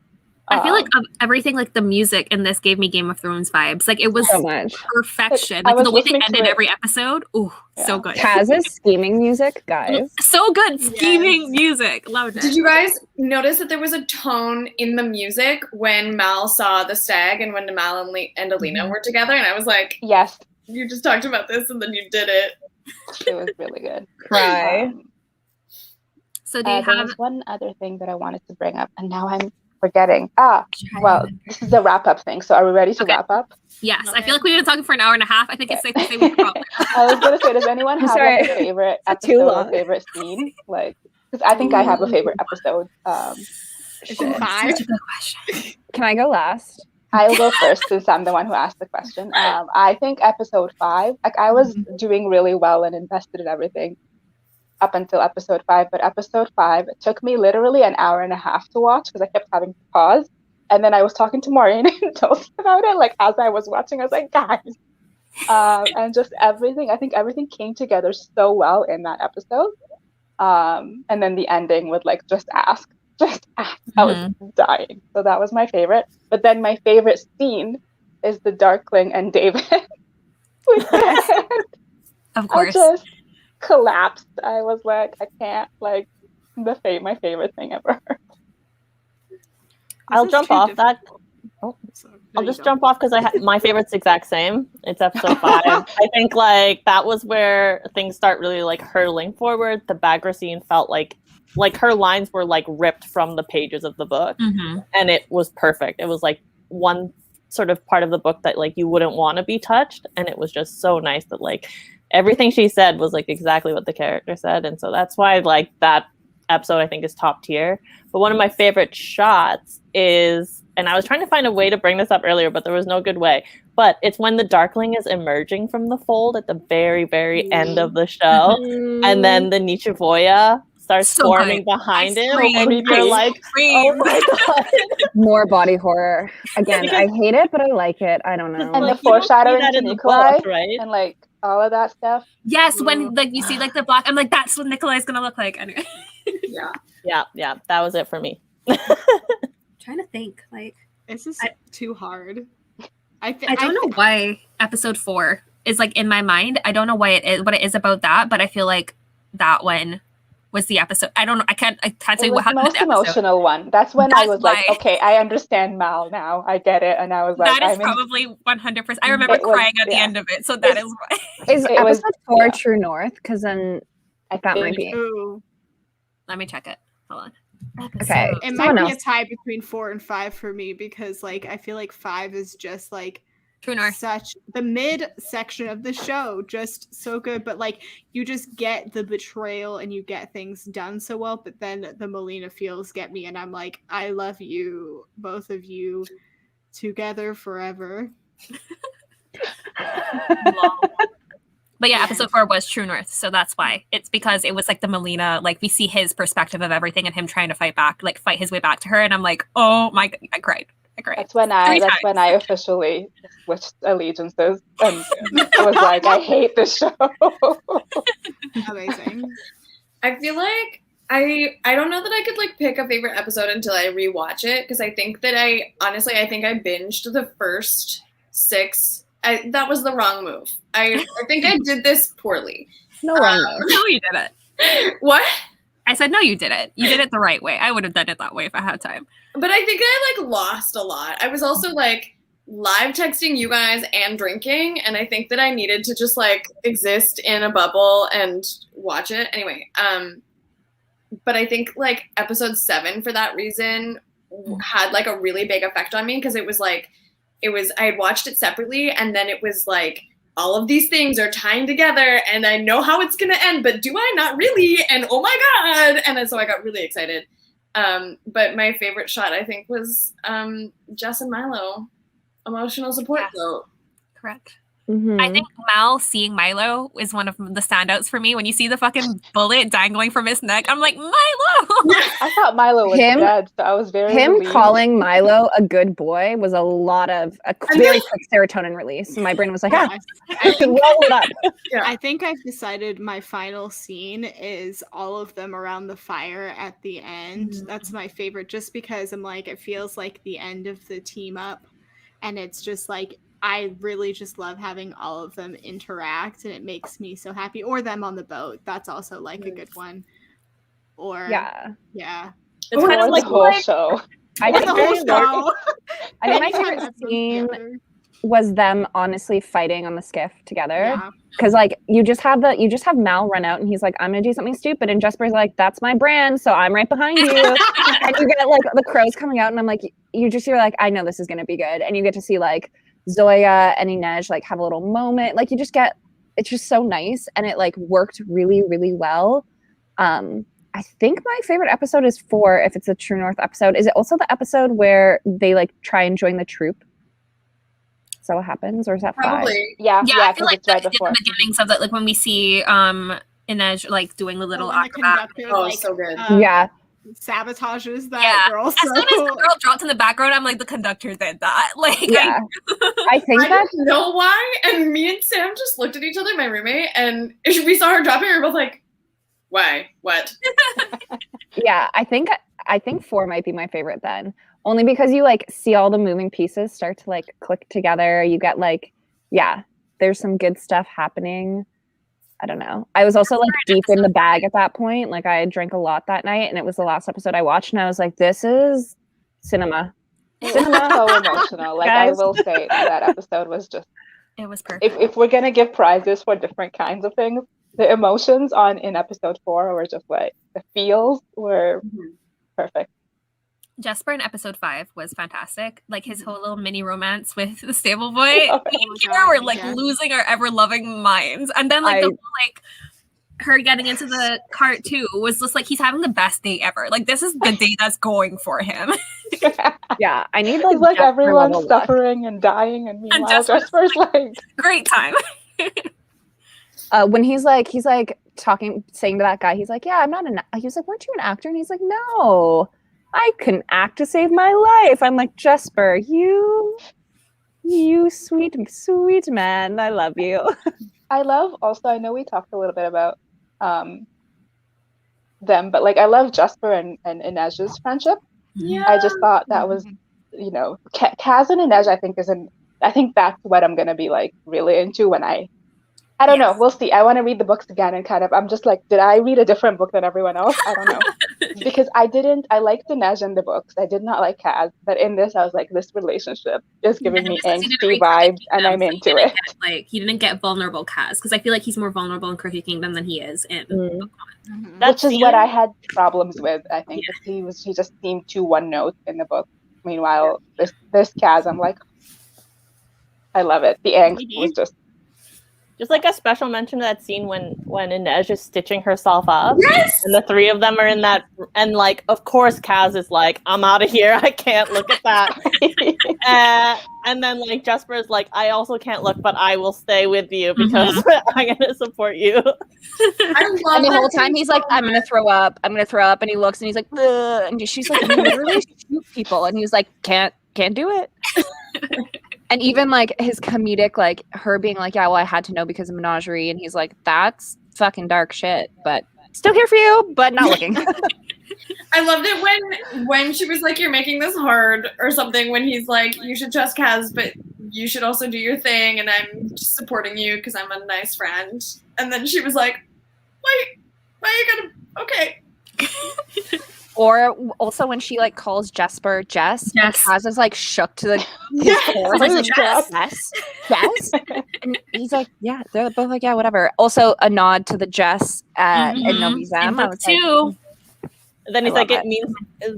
I feel like of everything, like the music in this gave me Game of Thrones vibes. Like it was So much. perfection. I Like was the way they listening to ended it. every episode. Ooh, so Yeah. good. Kaz's scheming music, guys. So good. Scheming Yes. music. Loved it. Did you guys notice that there was a tone in the music when Mal saw the stag and when Mal and Alina were together? And I was like, Yes, you just talked about this and then you did it. it was really good. Cry. So do you There have was one other thing that I wanted to bring up, and now I'm forgetting. Well, this is a wrap-up thing. So are we ready to Okay. wrap up? Yes, I feel like we've been talking for an hour and a half. I think it's safe to say we could probably. I was gonna say, does anyone I'm have sorry. like a favorite Is it too episode long? or favorite scene? Like, because I think I have a favorite episode. Is it Sure. 5? Such a good question. Can I go last? I'll go first since I'm the one who asked the question. I think episode 5. Like, I was doing really well and invested in everything up until episode 5, but episode 5 it took me literally an hour and a half to watch because I kept having to pause. And then I was talking to Maureen and told her about it. Like, as I was watching, I was like, guys. And just everything, I think everything came together so well in that episode. And then the ending with like, just ask. I was dying. So that was my favorite. But then my favorite scene is the Darkling and David. With the hand. Of I course. just collapsed. I was like, I can't, like, my favorite thing ever. I'll jump off that. I'll just jump off because my favorite's the exact same. It's episode 5. I think like that was where things start really like hurtling forward. The Bagra scene felt like her lines were like ripped from the pages of the book, and it was perfect. It was like one sort of part of the book that like you wouldn't want to be touched, and it was just so nice that like everything she said was like exactly what the character said, and so that's why like that episode I think is top tier. But one of my favorite shots is, and I was trying to find a way to bring this up earlier, but there was no good way. But it's when the Darkling is emerging from the fold at the very, very end of the show, and then the Nichevoya starts forming behind him, and you're like, oh my god. More body horror. Again, I hate it, but I like it. I don't know. And Like, the you don't see foreshadowing that to in the Nikolai, book, right? and like all of that stuff. Yes, when like you see like the black, I'm like, that's what Nikolai's gonna look like. Anyway. Yeah, that was it for me. Trying to think, like This is too hard. I don't know why episode 4 is like in my mind. I don't know why it is, what it is about that, but I feel like that one was the episode. I don't know. I can't say It what was the happened. most emotional one. That's when I was like, okay, I understand Mal now. I get it. And I was like, that is probably 100%. I remember crying at the end of it. So that is why. Is episode 4 True North? Because then that might be. Let me check it. Hold on. Okay. It might be a tie between 4 and 5 for me because like I feel like 5 is just like True North. Such the mid section of the show, just so good. But like you just get the betrayal and you get things done so well. But then the Melina feels get me, and I'm like, I love you, both of you, together forever. But yeah, episode 4 was True North, so that's why. It's because it was like the Melina, like we see his perspective of everything and him trying to fight his way back to her, and I'm like, oh my god, I cried. That's when I officially switched allegiances and was like, I hate this show. Amazing. I feel like I don't know that I could like pick a favorite episode until I rewatch it, because I think that I binged the first 6. That was the wrong move. I think I did this poorly. No wrong move. No, you did it. What? I said no, you did it. You did it the right way. I would have done it that way if I had time. But I think I like lost a lot. I was also like live texting you guys and drinking, and I think that I needed to just like exist in a bubble and watch it. Anyway, but I think like episode 7 for that reason had like a really big effect on me, because I had watched it separately, and then it was like all of these things are tying together and I know how it's gonna end, but do I not really? And oh my god! And then, so I got really excited. But my favorite shot I think was Jess and Milo emotional support vote. Correct. I think Mal seeing Milo is one of the standouts for me. When you see the fucking bullet dangling from his neck, I'm like, Milo! I thought Milo was dead, so I was very relieved. Calling Milo a good boy was a very quick serotonin release. My brain was like, roll it up. I think I've decided my final scene is all of them around the fire at the end. That's my favorite, just because I'm like, it feels like the end of the team up, and it's just like, I really just love having all of them interact, and it makes me so happy. Or them on the boat. That's also like a good one. Or It's kind of like the whole show. I think my favorite scene was them honestly fighting on the skiff together. Because like you just have Mal run out and he's like, I'm gonna do something stupid, and Jesper's like, that's my brand, so I'm right behind you. And you get like the crows coming out, and I'm like, you're like, I know this is gonna be good. And you get to see like Zoya and Inej like have a little moment. Like it's just so nice, and it like worked really, really well. I think my favorite episode is 4, if it's a True North episode. Is it also the episode where they like try and join the troop? Is that what happens, or is that 5? Probably. Yeah, I feel like it's right that's before. the beginnings of that, like when we see Inej like doing the little acrobat. So good. Sabotages that girl. As soon as the girl dropped in the background, I'm like, the conductor did that. Like, I think I don't know why. And me and Sam just looked at each other, my roommate, and we saw her dropping. We were both like, why? What? I think 4 might be my favorite then. Only because you like see all the moving pieces start to like click together. You get like, there's some good stuff happening. I don't know. I was also like deep in the bag at that point. Like I drank a lot that night, and it was the last episode I watched, and I was like, this is cinema. So emotional. Like I will say that episode was just, it was perfect. If we're gonna give prizes for different kinds of things, the emotions in episode 4 were just like, the feels were perfect. Jesper in episode 5 was fantastic. Like his whole little mini romance with the stable boy. Me and Kira were like losing our ever loving minds. And then like the whole like her getting into the cart too was just like, he's having the best day ever. Like this is the day that's going for him. I need it's like everyone's suffering and dying, and meanwhile Jesper's like great time. When he's like saying to that guy, he's like, he was like, weren't you an actor? And he's like, no, I couldn't act to save my life. I'm like, Jesper, you sweet man, I love you. I love also, I know we talked a little bit about them, but like I love Jesper and Inej's friendship. I just thought that was, Kaz and Inej I think that's what I'm gonna be like really into when I don't know. We'll see. I want to read the books again and I'm just like, did I read a different book than everyone else? I don't know. Because I liked Inej in the books. I did not like Kaz. But in this, I was like, this relationship is giving me angsty vibes, and I'm into it. He didn't get vulnerable Kaz, because I feel like he's more vulnerable in Crooked Kingdom than he is in Book One. Which is what I had problems with, I think. He just seemed too one note in the book. Meanwhile, this Kaz, I'm like, I love it. The angst was just like a special mention to that scene when Inej is stitching herself up. Yes! And the 3 of them are in that, and like, of course Kaz is like, I'm out of here, I can't look at that. And then like Jesper is like, I also can't look, but I will stay with you because I'm gonna support you. And the whole time he's like, I'm gonna throw up, and he looks and he's like, ugh. And she's like, you literally shoot people, and he's like, can't do it. And even like his comedic, like her being like, I had to know because of Menagerie, and he's like, that's fucking dark shit, but still here for you, but not looking. I loved it when she was like, you're making this hard or something, when he's like, you should trust Kaz, but you should also do your thing, and I'm just supporting you because I'm a nice friend. And then she was like, wait, why are you gonna, okay. Or also when she like calls Jesper Jess, Kaz is like shook to his core. Like, Jess. And he's like, yeah, they're both like, yeah, whatever. Also a nod to the Jess in Novi Zem. I was too. And then he's like, it means,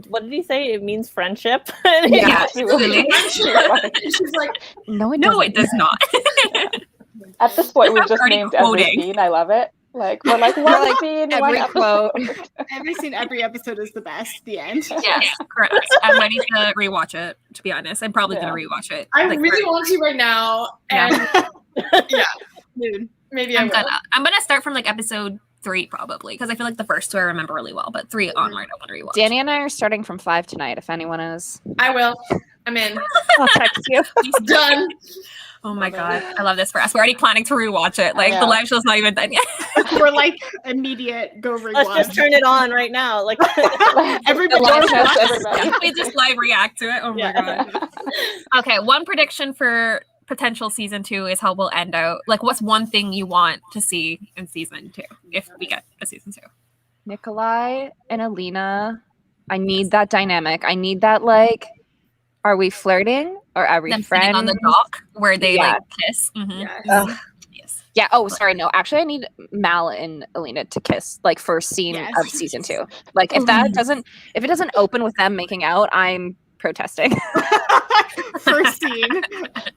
what did he say? It means friendship. Yeah, really. She's like, no, it does not. At this point, we've just named every scene. I love it. Like, we're like, one scene, every quote. Every scene, every episode is the best. The end. Yes, correct. I might need to rewatch it, to be honest. I'm probably going to rewatch it. I really want to right now. And Yeah, Dude. maybe I'm I'm gonna start from like episode 3 probably because I feel like the first 2 I remember really well, but 3 onward I want to rewatch. Danny and I are starting from 5 tonight. If anyone is, I will. I'm in. I'll text you. Done. Oh my god, I love this for us. We're already planning to rewatch it. Like the live show's not even done yet. We're like immediate go rewatch. Let's just turn it on right now. Like everybody. We just live react to it. Oh my god. Okay, one prediction for potential season 2 is how we'll end out. Like, what's one thing you want to see in season 2 if we get a season 2? Nikolai and Alina. I need that dynamic. I need that, like, are we flirting or are we Them friends? sitting on the dock where they like kiss. Yes. Yes. Yeah. Oh, sorry. No, actually, I need Mal and Alina to kiss, like, first scene of season 2. Like, if it doesn't open with them making out, I'm protesting. First scene.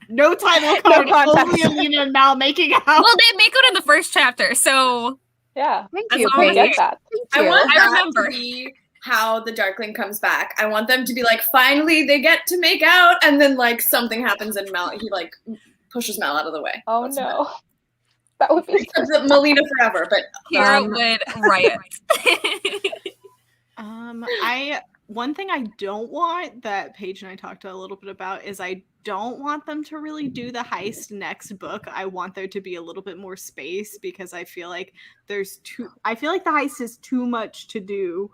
No title card. Only Alina and Mal making out. Well, they make out in the first chapter, so Yeah. Thank as you. long as I get that. I want I that remember. to be how the Darkling comes back. I want them to be like, finally they get to make out, and then like something happens and Mal he like pushes Mal out of the way. Oh That's no. That would be it. Melina forever, but Kira would riot. One thing I don't want that Paige and I talked a little bit about is I don't want them to really do the heist next book. I want there to be a little bit more space because I feel like the heist is too much to do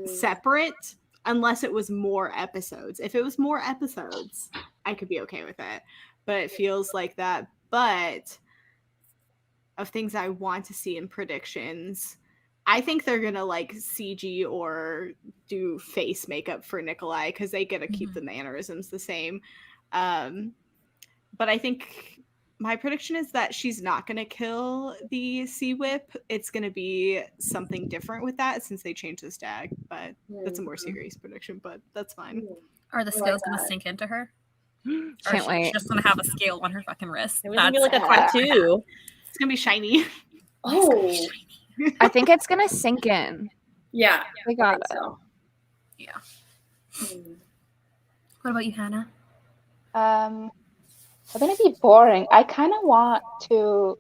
separate unless it was more episodes. If it was more episodes, I could be okay with it. But it feels like that. But of things I want to see in predictions, I think they're gonna like CG or do face makeup for Nikolai because they get to keep the mannerisms the same. But I think my prediction is that she's not gonna kill the Sea Whip. It's gonna be something different with that since they changed the stag. But that's a more serious prediction. But that's fine. Are the scales gonna sink into her? Can't wait. She's just gonna have a scale on her fucking wrist. it was gonna be like a tattoo. It's gonna be shiny. oh I think it's gonna sink in. yeah. We got it. So. Yeah. What about you, Hannah? I'm gonna be boring. I kind of want to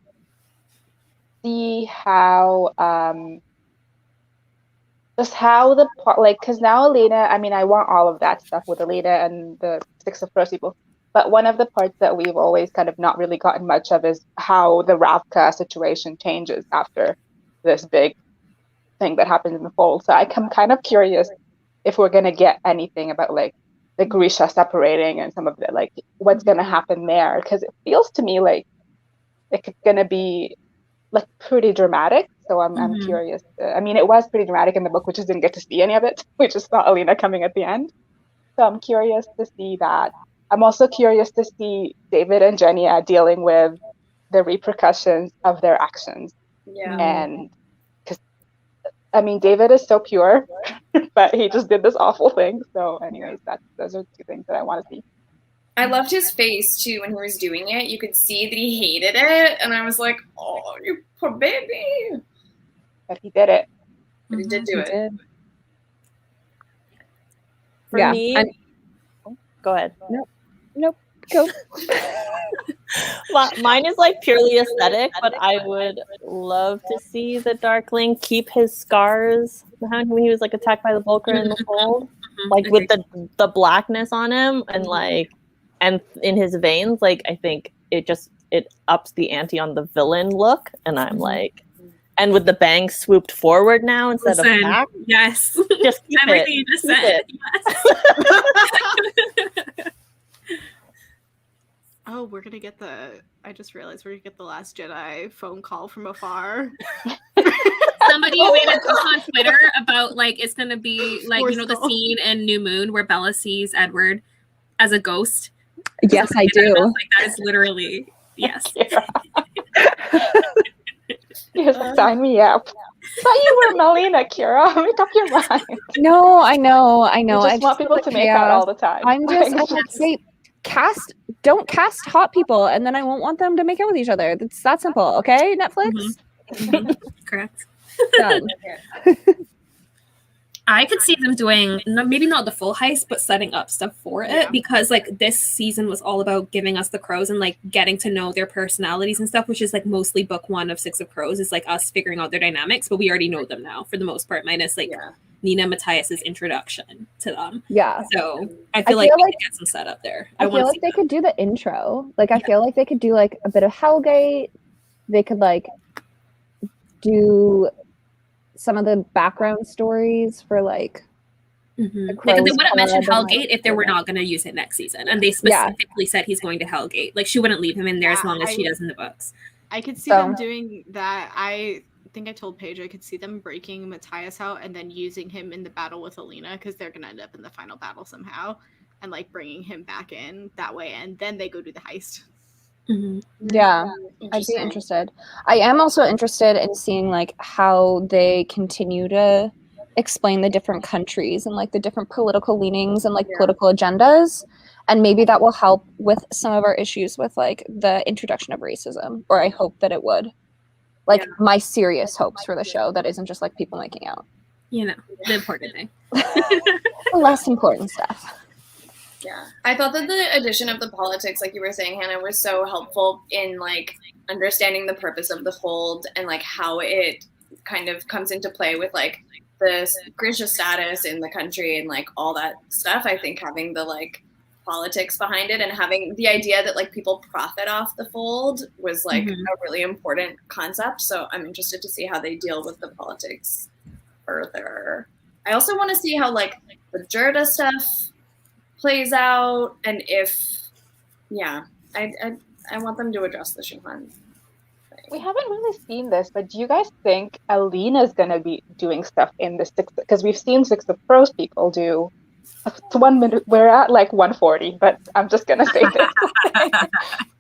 see how just how the like because now Alina. I mean, I want all of that stuff with Alina and the Six of Crows people. But one of the parts that we've always kind of not really gotten much of is how the Ravka situation changes after this big thing that happens in the fold. So I'm kind of curious if we're gonna get anything about like the Grisha separating and some of the like what's gonna happen there, because it feels to me like it's gonna be like pretty dramatic. So I'm curious. I mean, it was pretty dramatic in the book, we just didn't get to see any of it. We just saw Alina coming at the end. So I'm curious to see that. I'm also curious to see David and Jenny dealing with the repercussions of their actions. Yeah. And because, I mean, David is so pure, but he just did this awful thing. So anyways, those are 2 things that I want to see. I loved his face too when he was doing it. You could see that he hated it, and I was like, "Oh, you poor baby!" But he did it. But he did do it. For me, go ahead. Nope. Go. Mine is like purely aesthetic, but I would love to see the Darkling keep his scars behind him. He was like attacked by the Vulcar in the fold, like with the blackness on him and like and in his veins. Like I think it ups the ante on the villain look, and I'm like, and with the bangs swooped forward now instead of back. Yes, just keep everything you just said. Yes. Oh, I just realized we're gonna get the Last Jedi phone call from afar. Somebody made a joke on Twitter about like it's gonna be like the scene in New Moon where Bella sees Edward as a ghost. Yes, I do. Like that is literally yes. Yes, sign me up. I thought you were Melina, Kira. Make up your mind. No, I know. I just want people to make out all the time. I'm just don't cast hot people, and then I won't want them to make out with each other. It's that simple, okay? Netflix. Correct. Done. I could see them doing maybe not the full heist, but setting up stuff for it, because like this season was all about giving us the crows and like getting to know their personalities and stuff, which is like mostly book 1 of Six of Crows is like us figuring out their dynamics, but we already know them now for the most part, minus like Nina Matthias's introduction to them. Yeah. So I feel like we could get some setup there. I feel like they could do the intro. Like I feel like they could do like a bit of Hellgate. They could like do some of the background stories for like because they wouldn't mention Hellgate if they were not going to use it next season, and they specifically said he's going to Hellgate. Like she wouldn't leave him in there as long as she does in the books. I could see them doing that. I think I told Paige I could see them breaking Matthias out and then using him in the battle with Alina, because they're gonna end up in the final battle somehow, and like bringing him back in that way, and then they go do the heist. Yeah, I'd be interested. I am also interested in seeing like how they continue to explain the different countries and like the different political leanings and like political agendas, and maybe that will help with some of our issues with like the introduction of racism, or I hope that it would. Like my serious hopes for the show that isn't just like people making out. You know, the important thing. The less important stuff. Yeah, I thought that the addition of the politics, like you were saying, Hannah, was so helpful in like understanding the purpose of the fold and like how it kind of comes into play with like the Grisha status in the country and like all that stuff. I think having the like politics behind it and having the idea that like people profit off the fold was like a really important concept. So I'm interested to see how they deal with the politics further. I also want to see how like the Jurda stuff plays out, and if I want them to address the Shuhan. We haven't really seen this, but do you guys think Alina's gonna be doing stuff in the Six? Because we've seen Six of Crows people do. It's 1 minute. We're at like 1:40, but I'm just gonna say this.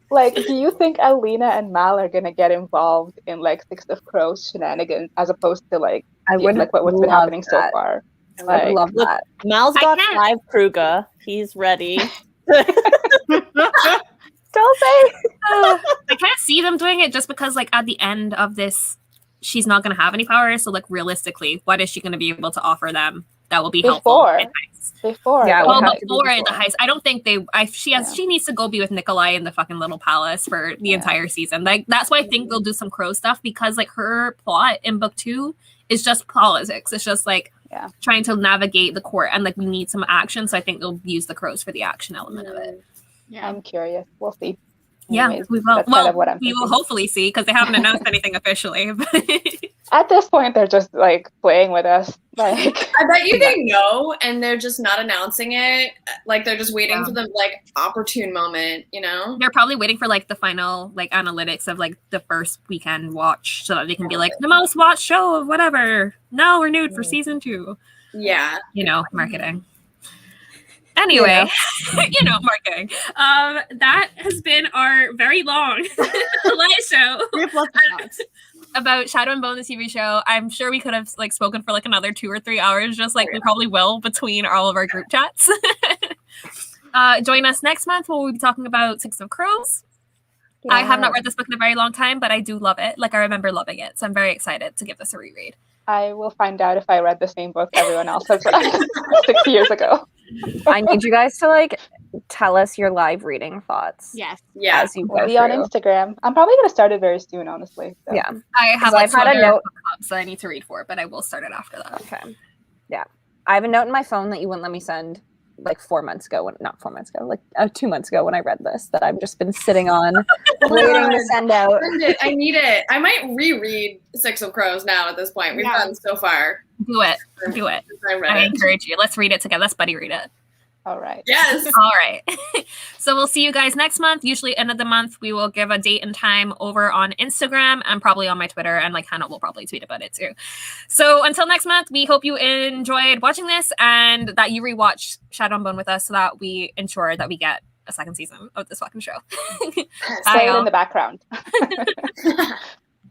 Like, do you think Alina and Mal are gonna get involved in like Six of Crows shenanigans as opposed to like what's been happening so far? I would love that. Mal's got 5 Kruga. He's ready. Don't say. I can't see them doing it just because, like, at the end of this, she's not going to have any powers. So, like, realistically, what is she going to be able to offer them that will be helpful? Before the heist. I don't think she needs to go be with Nikolai in the fucking little palace for the entire season. Like, that's why I think they'll do some Crow stuff, because like her plot in book 2 is just politics. It's just like trying to navigate the court, and like we need some action. So I think they'll use the Crows for the action element of it. Yeah, I'm curious. We'll see. Anyways, we will. Well, we will hopefully see, because they haven't announced anything officially. At this point, they're just like playing with us. Like, I bet you they know, and they're just not announcing it. Like they're just waiting for the like opportune moment. You know, they're probably waiting for like the final like analytics of like the first weekend watch, so that they can be like the most watched show of whatever. Now renewed for season 2. Yeah, you know, marketing. Anyway, marketing. That has been our very long live show about Shadow and Bone, the TV show. I'm sure we could have like spoken for like another 2 or 3 hours, just like we probably will between all of our group chats. Join us next month when we'll be talking about Six of Crows. Yeah. I have not read this book in a very long time, but I do love it. Like I remember loving it, so I'm very excited to give this a reread. I will find out if I read the same book everyone else has read 6 years ago. I need you guys to like tell us your live reading thoughts. Yes. Yeah. As you go be on Instagram. I'm probably gonna start it very soon, honestly. So. Yeah. I've had a note that I need to read for, but I will start it after that. Okay. Yeah. I have a note in my phone that you wouldn't let me send like 4 months ago, not 4 months ago, like 2 months ago when I read this, that I've just been sitting on waiting to send out. I need it. I might reread Six of Crows now at this point. We've gone so far. Do it. I encourage you. Let's read it together. Let's buddy read it. All right. Yes. All right. So we'll see you guys next month. Usually end of the month, we will give a date and time over on Instagram and probably on my Twitter, and like Hannah will probably tweet about it too. So until next month, we hope you enjoyed watching this and that you rewatch Shadow and Bone with us so that we ensure that we get a second season of this fucking show. Play it in the background.